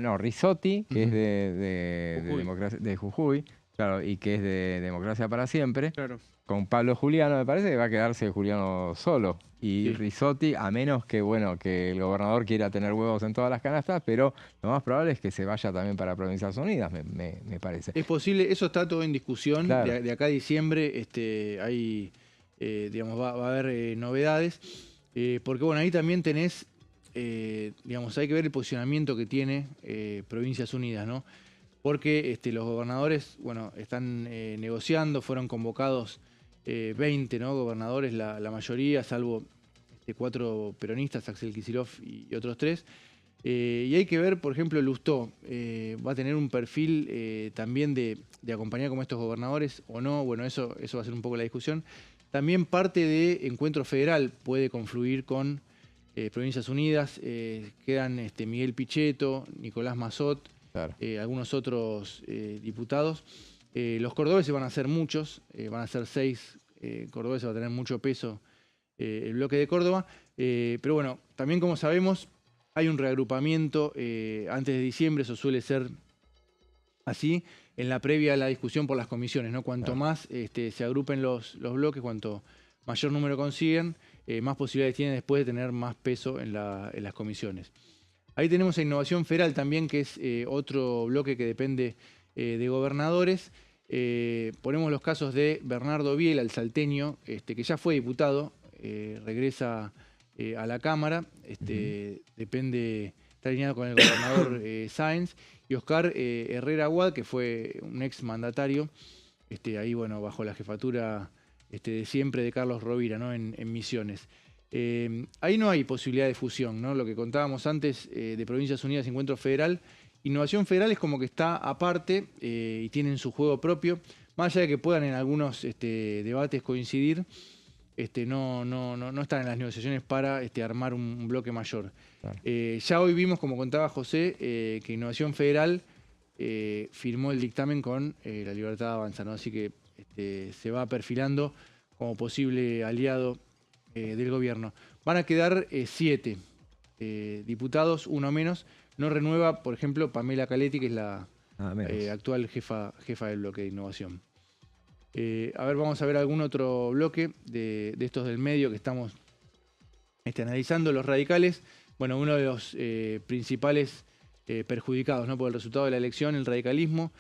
¿no? Risotti, que es de Jujuy, claro, y que es de Democracia para Siempre. Claro. Con Pablo Juliano, me parece que va a quedarse Juliano solo. Y Risotti, a menos que, bueno, que el gobernador quiera tener huevos en todas las canastas, pero lo más probable es que se vaya también para Provincias Unidas, me parece. Es posible, eso está todo en discusión. Claro. De acá a diciembre hay, digamos, va a haber novedades. Porque bueno, ahí también tenés, digamos, hay que ver el posicionamiento que tiene Provincias Unidas, ¿no? Porque los gobernadores, bueno, están negociando, fueron convocados 20, ¿no? Gobernadores, la mayoría, salvo 4 peronistas, Axel Kicillof y otros 3. Y hay que ver, por ejemplo, Lustó va a tener un perfil también de acompañar como estos gobernadores o no. Bueno, eso va a ser un poco la discusión. También parte de Encuentro Federal puede confluir con Provincias Unidas. Quedan Miguel Pichetto, Nicolás Massot, claro, algunos otros diputados. Los cordobeses van a ser muchos, van a ser 6 cordobeses, va a tener mucho peso el bloque de Córdoba. Pero bueno, también como sabemos, hay un reagrupamiento antes de diciembre, eso suele ser así, en la previa a la discusión por las comisiones, ¿no? Cuanto más se agrupen los bloques, cuanto mayor número consiguen, más posibilidades tienen después de tener más peso en las comisiones. Ahí tenemos a Innovación Federal también, que es otro bloque que depende de gobernadores. Ponemos los casos de Bernardo Biela, el salteño, que ya fue diputado, regresa a la Cámara, depende, está alineado con el gobernador Sáenz, y Oscar Herrera Aguad, que fue un ex mandatario, ahí bueno, bajo la jefatura de siempre de Carlos Rovira, ¿no? en Misiones. Ahí no hay posibilidad de fusión, ¿no? Lo que contábamos antes de Provincias Unidas y Encuentro Federal. Innovación Federal es como que está aparte y tienen su juego propio. Más allá de que puedan en algunos debates coincidir, no están en las negociaciones para armar un bloque mayor. Claro. Ya hoy vimos, como contaba José, que Innovación Federal firmó el dictamen con La Libertad Avanza, ¿no? Así que se va perfilando como posible aliado del gobierno. Van a quedar 7 diputados, uno menos. No renueva, por ejemplo, Pamela Caletti, que es la actual jefa del bloque de innovación. A ver, vamos a ver algún otro bloque de estos del medio que estamos analizando. Los radicales, bueno, uno de los principales perjudicados, ¿no? Por el resultado de la elección, el radicalismo.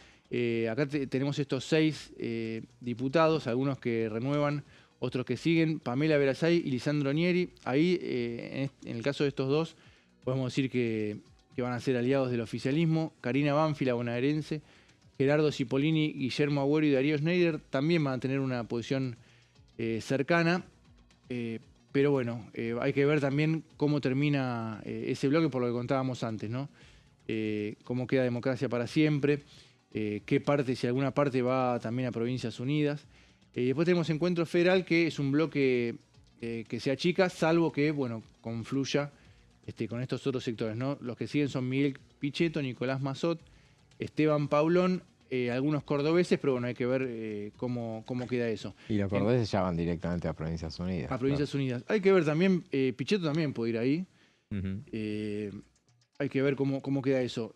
Acá tenemos estos 6 diputados, algunos que renuevan, otros que siguen, Pamela Verasay y Lisandro Nieri. Ahí, en el caso de estos dos, podemos decir que van a ser aliados del oficialismo. Karina Banfi, la bonaerense, Gerardo Cipollini, Guillermo Agüero y Darío Schneider también van a tener una posición cercana. Pero bueno, hay que ver también cómo termina ese bloque, por lo que contábamos antes, ¿no? Cómo queda Democracia para Siempre, qué parte, si alguna parte va también a Provincias Unidas. Después tenemos Encuentro Federal, que es un bloque que se achica, salvo que, bueno, confluya con estos otros sectores, ¿no? Los que siguen son Miguel Pichetto, Nicolás Mazot, Esteban Paulón, algunos cordobeses, pero bueno, hay que ver cómo queda eso. Y los cordobeses ya van directamente a Provincias Unidas. A Provincias Unidas. Hay que ver también, Pichetto también puede ir ahí. Hay que ver cómo queda eso.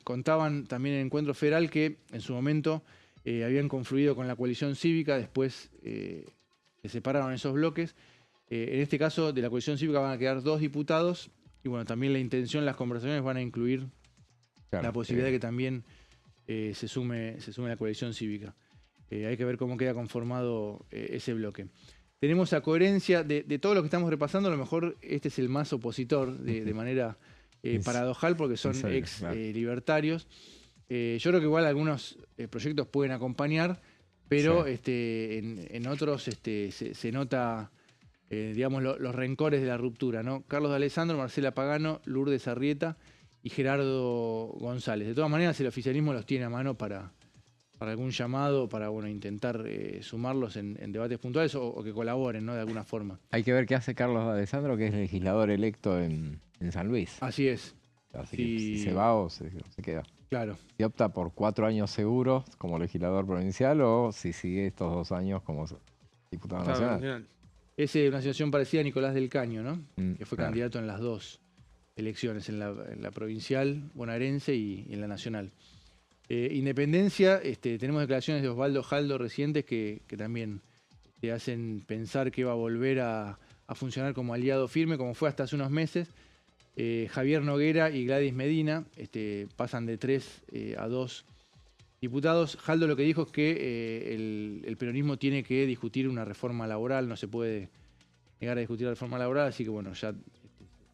Contaban también en el Encuentro Federal que en su momento habían confluido con la coalición cívica, después se separaron esos bloques. En este caso, de la coalición cívica van a quedar 2 diputados y bueno, también la intención, las conversaciones van a incluir la posibilidad de que también se sume la coalición cívica. Hay que ver cómo queda conformado ese bloque. Tenemos a coherencia de todo lo que estamos repasando, a lo mejor este es el más opositor de manera paradojal porque son libertarios. Yo creo que igual algunos proyectos pueden acompañar, pero en otros se nota digamos los rencores de la ruptura, ¿no? Carlos de Alessandro, Marcela Pagano, Lourdes Arrieta y Gerardo González. De todas maneras, el oficialismo los tiene a mano para algún llamado, para intentar sumarlos en debates puntuales o que colaboren, ¿no? De alguna forma. Hay que ver qué hace Carlos de Alessandro, que es legislador electo en San Luis. Así es. Así que si se va o se queda. Claro. Si opta por 4 años seguros como legislador provincial o si sigue estos 2 años como diputado nacional. Es una situación parecida a Nicolás del Caño, ¿no? Que fue candidato en las 2 elecciones, en la provincial bonaerense y en la nacional. Independencia, tenemos declaraciones de Osvaldo Jaldo recientes que también te hacen pensar que va a volver a funcionar como aliado firme, como fue hasta hace unos meses. Javier Noguera y Gladys Medina pasan de 3 a 2 diputados. Jaldo lo que dijo es que el peronismo tiene que discutir una reforma laboral, no se puede negar a discutir la reforma laboral, así que bueno, ya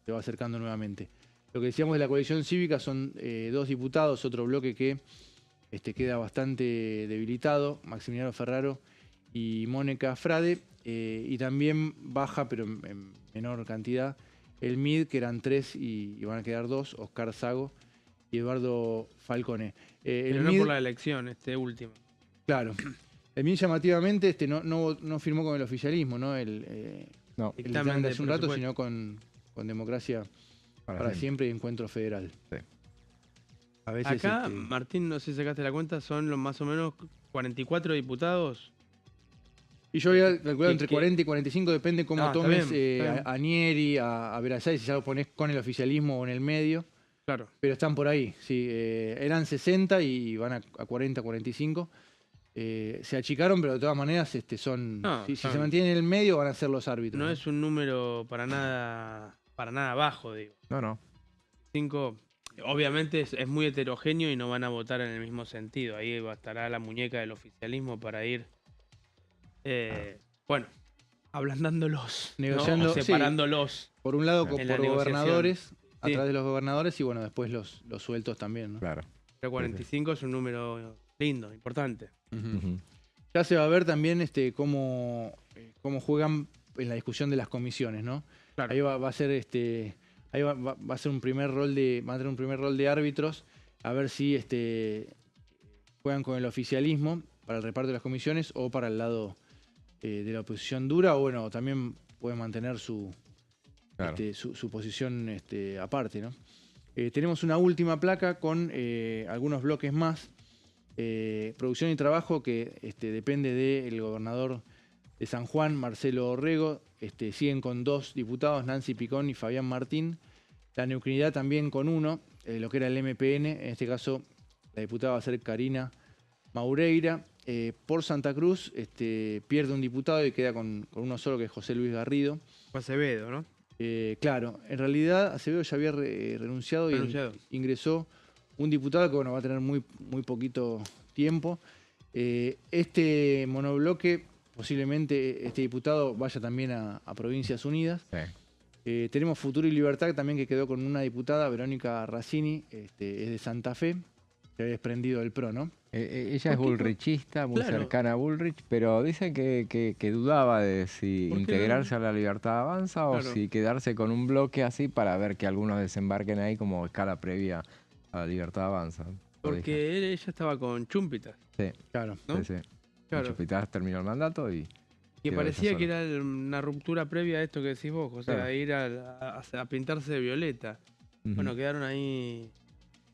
se va acercando nuevamente. Lo que decíamos de la coalición cívica son 2 diputados, otro bloque que queda bastante debilitado, Maximiliano Ferraro y Mónica Frade, y también baja, pero en menor cantidad, el MID, que eran 3 y van a quedar 2, Oscar Sago y Eduardo Falcone. Pero no por la elección, último. Claro. El MID llamativamente no firmó con el oficialismo, ¿no? El dictamen de hace un rato, sino con Democracia para siempre y Encuentro Federal. Sí. A veces, acá, Martín, no sé si sacaste la cuenta, son los más o menos 44 diputados. Y yo había calculado entre 40 y 45, depende cómo tomes a Nieri, a Verasay, si ya lo pones con el oficialismo o en el medio. Claro. Pero están por ahí, sí. Eran 60 y van a 40, 45. Se achicaron, pero de todas maneras son. Si se mantienen en el medio, van a ser los árbitros. No es un número para nada bajo, digo. No. 5, obviamente es muy heterogéneo y no van a votar en el mismo sentido. Ahí estará la muñeca del oficialismo para ir. Bueno, ablandándolos, negociando, ¿no? Separándolos. Sí. Por un lado, por gobernadores, a través de los gobernadores, y bueno, después los sueltos también, ¿no? Claro. Pero 45 es un número lindo, importante. Ya se va a ver también cómo juegan en la discusión de las comisiones, ¿no? Claro. Ahí va a ser ahí va a ser un primer rol de árbitros, a ver si juegan con el oficialismo para el reparto de las comisiones o para el lado de la oposición dura, o bueno, también pueden mantener su posición aparte, ¿no? Tenemos una última placa con algunos bloques más. Producción y trabajo que depende del gobernador de San Juan, Marcelo Orrego. Siguen con 2 diputados, Nancy Picón y Fabián Martín. La Neuquinidad también con 1, lo que era el MPN. En este caso, la diputada va a ser Karina Maureira. Por Santa Cruz pierde un diputado y queda con uno solo, que es José Luis Garrido. Acevedo, ¿no? Claro, en realidad Acevedo ya había renunciado. Y ingresó un diputado que va a tener muy poquito tiempo. Este monobloque posiblemente este diputado vaya también a Provincias Unidas. Sí. Tenemos Futuro y Libertad también, que quedó con una diputada, Verónica Racini, es de Santa Fe, se había desprendido del PRO, ¿no? Ella es bullrichista, muy cercana a Bullrich, pero dice que dudaba de si integrarse a la Libertad Avanza o si quedarse con un bloque así para ver que algunos desembarquen ahí como escala previa a la Libertad Avanza. Porque ella estaba con Chumpitas. Sí, claro. ¿no? Sí, sí. Claro. Chumpitas terminó el mandato y... Que parecía que era una ruptura previa a esto que decís vos, o sea, Claro. ir a pintarse de violeta. Bueno, quedaron ahí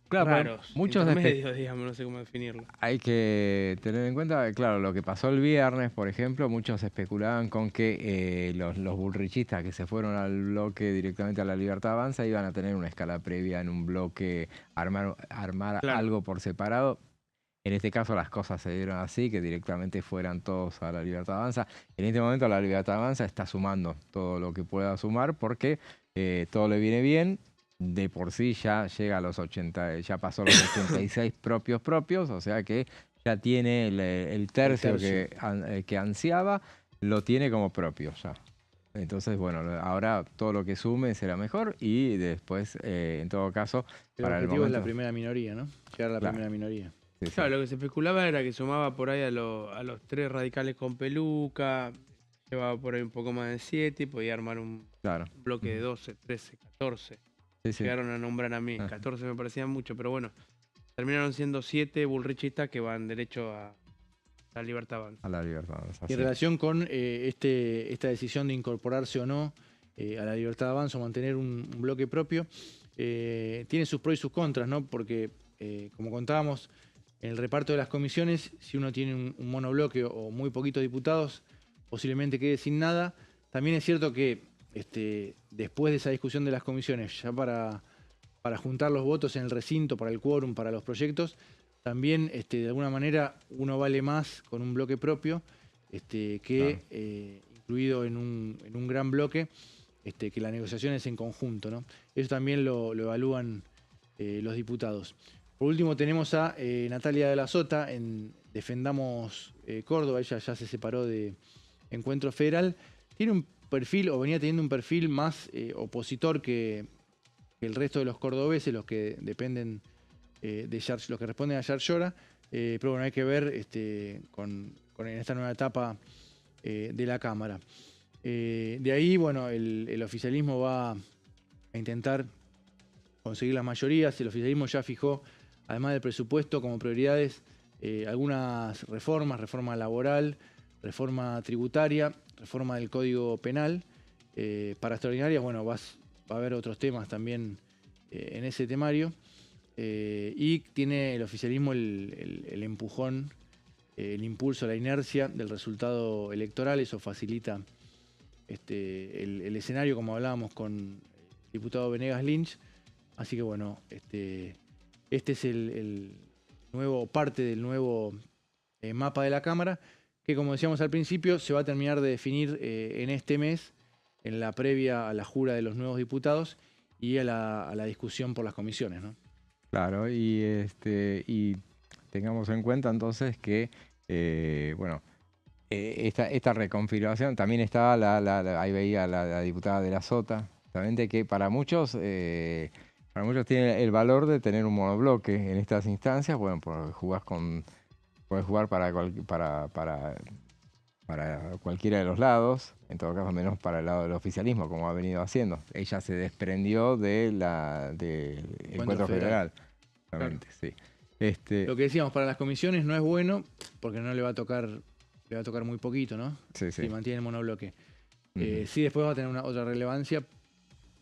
Claro, raros, muchos intermedios, digamos, no sé cómo definirlo. Hay que tener en cuenta, claro, lo que pasó el viernes, por ejemplo, muchos especulaban con que los bullrichistas que se fueron al bloque directamente a la Libertad Avanza iban a tener una escala previa en un bloque, armar algo por separado. En este caso las cosas se dieron así, que directamente fueran todos a la Libertad Avanza. En este momento la Libertad Avanza está sumando todo lo que pueda sumar porque todo le viene bien. De por sí ya llega a los 80, ya pasó los 86 propios, o sea que ya tiene el tercio. Que ansiaba, lo tiene como propio ya. Entonces, bueno, ahora todo lo que sume será mejor y después, en todo caso, para el objetivo momento... es la primera minoría, ¿no? Llegar a la primera minoría. Sí, claro, lo que se especulaba era que sumaba por ahí a los 3 radicales con peluca, llevaba por ahí un poco más de 7 y podía armar un bloque de 12, 13, 14. Llegaron a nombrar a mí, 14 me parecían mucho, pero bueno, terminaron siendo 7 bullrichistas que van derecho a la Libertad Avanza. A la Libertad Avanza. Y en relación con esta decisión de incorporarse o no a la Libertad Avanza o mantener un bloque propio, tiene sus pros y sus contras, ¿no? Porque, como contábamos, en el reparto de las comisiones, si uno tiene un monobloque o muy poquitos diputados, posiblemente quede sin nada. También es cierto que después de esa discusión de las comisiones, ya para juntar los votos en el recinto, para el quórum, para los proyectos, también de alguna manera uno vale más con un bloque propio que incluido en un gran bloque, que la negociación es en conjunto, ¿no? Eso también lo evalúan los diputados. Por último tenemos a Natalia de la Sota en Defendamos Córdoba. Ella ya se separó de Encuentro Federal. Tiene un perfil, o venía teniendo un perfil más opositor que el resto de los cordobeses, los que dependen los que responden a Yarlora Llora, pero bueno, hay que ver en esta nueva etapa de la Cámara. De ahí, bueno, el oficialismo va a intentar conseguir las mayorías. El oficialismo ya fijó, además del presupuesto, como prioridades algunas reformas, reforma laboral, reforma tributaria, reforma del Código Penal. Para extraordinarias, bueno, va a haber otros temas también en ese temario. Y tiene el oficialismo el empujón, el impulso, la inercia del resultado electoral. Eso facilita el escenario, como hablábamos con el diputado Venegas Lynch. Así que bueno, este es el nuevo parte del nuevo mapa de la Cámara, que como decíamos al principio, se va a terminar de definir en este mes, en la previa a la jura de los nuevos diputados y a la discusión por las comisiones, ¿no? Claro, y tengamos en cuenta entonces que, esta reconfiguración, también está ahí veía la diputada de la Sota, justamente que para muchos tiene el valor de tener un monobloque en estas instancias. Bueno, puedes jugar para cualquiera de los lados, en todo caso menos para el lado del oficialismo, como ha venido haciendo. Ella se desprendió del Encuentro Federal. Claro. Sí. Lo que decíamos, para las comisiones no es bueno, porque no le va a tocar muy poquito, ¿no? Sí. Si mantiene el monobloque. Sí, después va a tener otra relevancia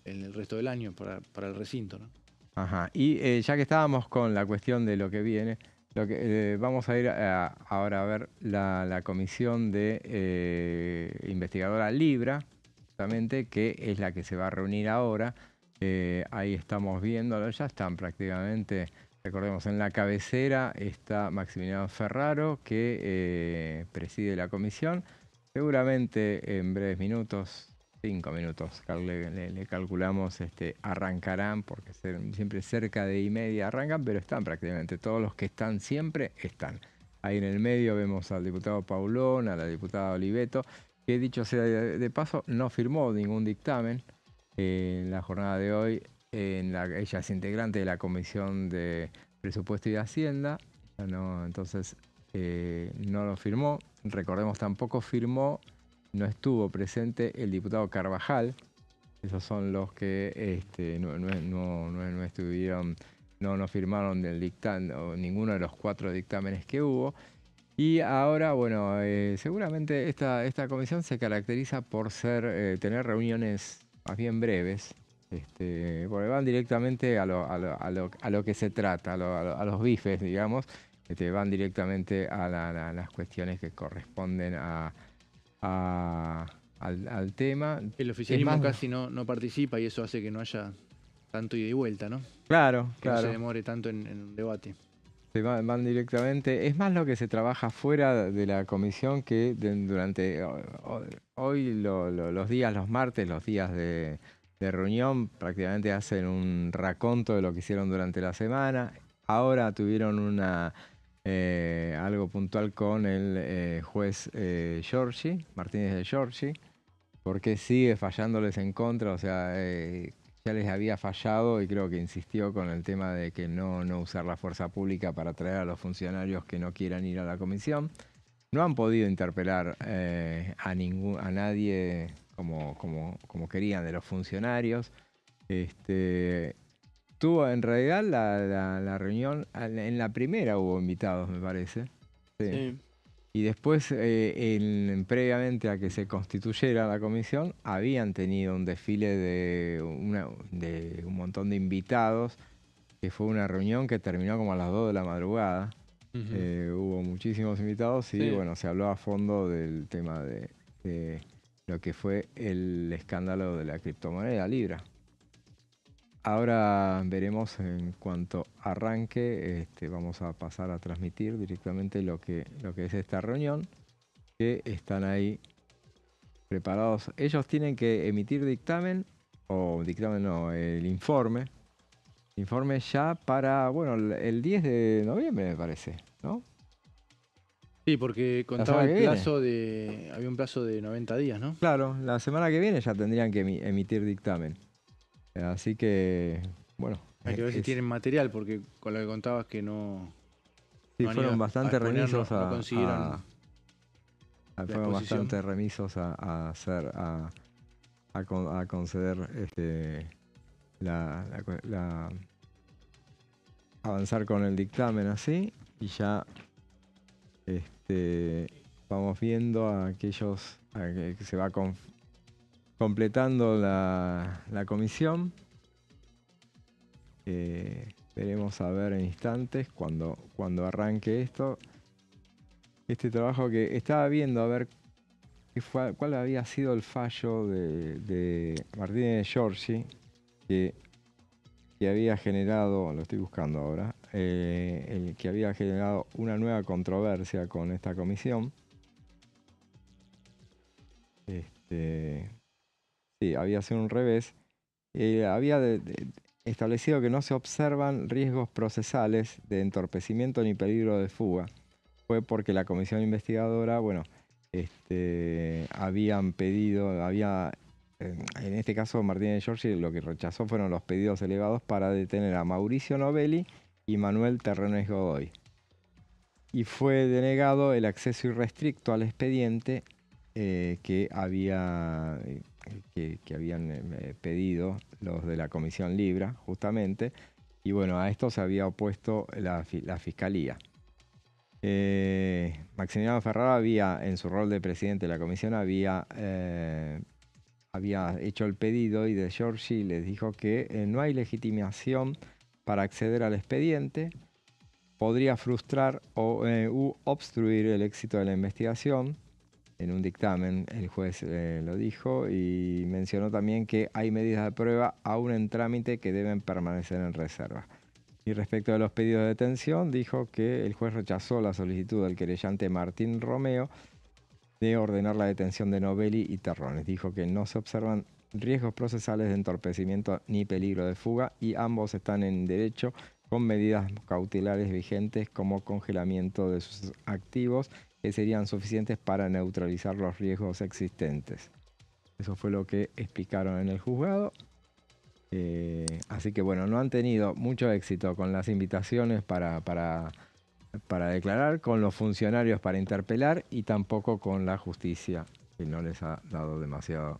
en el resto del año para el recinto, ¿no? Ajá. Y ya que estábamos con la cuestión de lo que viene, vamos a ir ahora a ver la comisión de investigadora Libra, justamente, que es la que se va a reunir ahora. Ahí estamos viéndolo, ya están prácticamente, recordemos, en la cabecera está Maximiliano Ferraro, que preside la comisión. Seguramente en breves minutos, 5 minutos, le calculamos, arrancarán, porque siempre cerca de y media arrancan, pero están prácticamente, todos los que están siempre están. Ahí en el medio vemos al diputado Paulón, a la diputada Oliveto, que dicho sea de paso, no firmó ningún dictamen en la jornada de hoy. Ella es integrante de la Comisión de Presupuesto y Hacienda, entonces no lo firmó. Recordemos, tampoco firmó, no estuvo presente el diputado Carvajal. Esos son los que no estuvieron, no firmaron del dictamen, o ninguno de los 4 dictámenes que hubo. Y ahora, bueno, seguramente esta comisión se caracteriza por tener reuniones más bien breves, porque van directamente a lo que se trata, a los bifes, digamos, van directamente a las cuestiones que corresponden al tema. El oficialismo casi no participa y eso hace que no haya tanto ida y vuelta, ¿no? Claro, que no se demore tanto en un debate. Se van directamente. Es más lo que se trabaja fuera de la comisión que durante hoy, los martes, los días de reunión, prácticamente hacen un raconto de lo que hicieron durante la semana. Ahora tuvieron algo puntual con el juez Giorgi, Martínez de Giorgi, porque sigue fallándoles en contra, o sea, ya les había fallado y creo que insistió con el tema de que no usar la fuerza pública para traer a los funcionarios que no quieran ir a la comisión. No han podido interpelar a nadie como querían de los funcionarios. Tuvo en realidad la reunión, en la primera hubo invitados, me parece. Sí. Y después, previamente a que se constituyera la comisión, habían tenido un desfile de un montón de invitados, que fue una reunión que terminó como a las 2 de la madrugada. Hubo muchísimos invitados y bueno, se habló a fondo del tema de lo que fue el escándalo de la criptomoneda Libra. Ahora veremos en cuanto arranque, vamos a pasar a transmitir directamente lo que es esta reunión, que están ahí preparados. Ellos tienen que emitir el informe. Informe ya para, el 10 de noviembre me parece, ¿no? Sí, porque contaba había un plazo de 90 días, ¿no? Claro, la semana que viene ya tendrían que emitir dictamen. Así que, bueno. Hay que ver si tienen material, porque con lo que contabas que no... Sí, fueron bastante remisos fueron bastante remisos a conceder avanzar con el dictamen así, y ya vamos viendo a que se va completando la comisión. Veremos a ver en instantes cuando arranque este trabajo, que estaba viendo a ver cuál había sido el fallo de Martínez de Giorgi, que había generado, lo estoy buscando ahora, que había generado una nueva controversia con esta comisión. Sí, había sido un revés. Había establecido que no se observan riesgos procesales de entorpecimiento ni peligro de fuga. Fue porque la comisión investigadora, habían pedido, en este caso Martínez de Giorgi lo que rechazó fueron los pedidos elevados para detener a Mauricio Novelli y Manuel Terrenes Godoy. Y fue denegado el acceso irrestricto al expediente que habían pedido los de la Comisión Libra, justamente, y a esto se había opuesto la Fiscalía. Maximiliano Ferrara en su rol de presidente de la comisión, había hecho el pedido, y de Giorgi les dijo que no hay legitimación para acceder al expediente, podría frustrar u obstruir el éxito de la investigación. En un dictamen el juez lo dijo, y mencionó también que hay medidas de prueba aún en trámite que deben permanecer en reserva. Y respecto a los pedidos de detención, dijo que el juez rechazó la solicitud del querellante Martín Romeo de ordenar la detención de Novelli y Terrones. Dijo que no se observan riesgos procesales de entorpecimiento ni peligro de fuga, y ambos están en derecho con medidas cautelares vigentes como congelamiento de sus activos que serían suficientes para neutralizar los riesgos existentes. Eso fue lo que explicaron en el juzgado. Así que bueno, no han tenido mucho éxito con las invitaciones para declarar, con los funcionarios para interpelar y tampoco con la justicia, que no les ha dado demasiado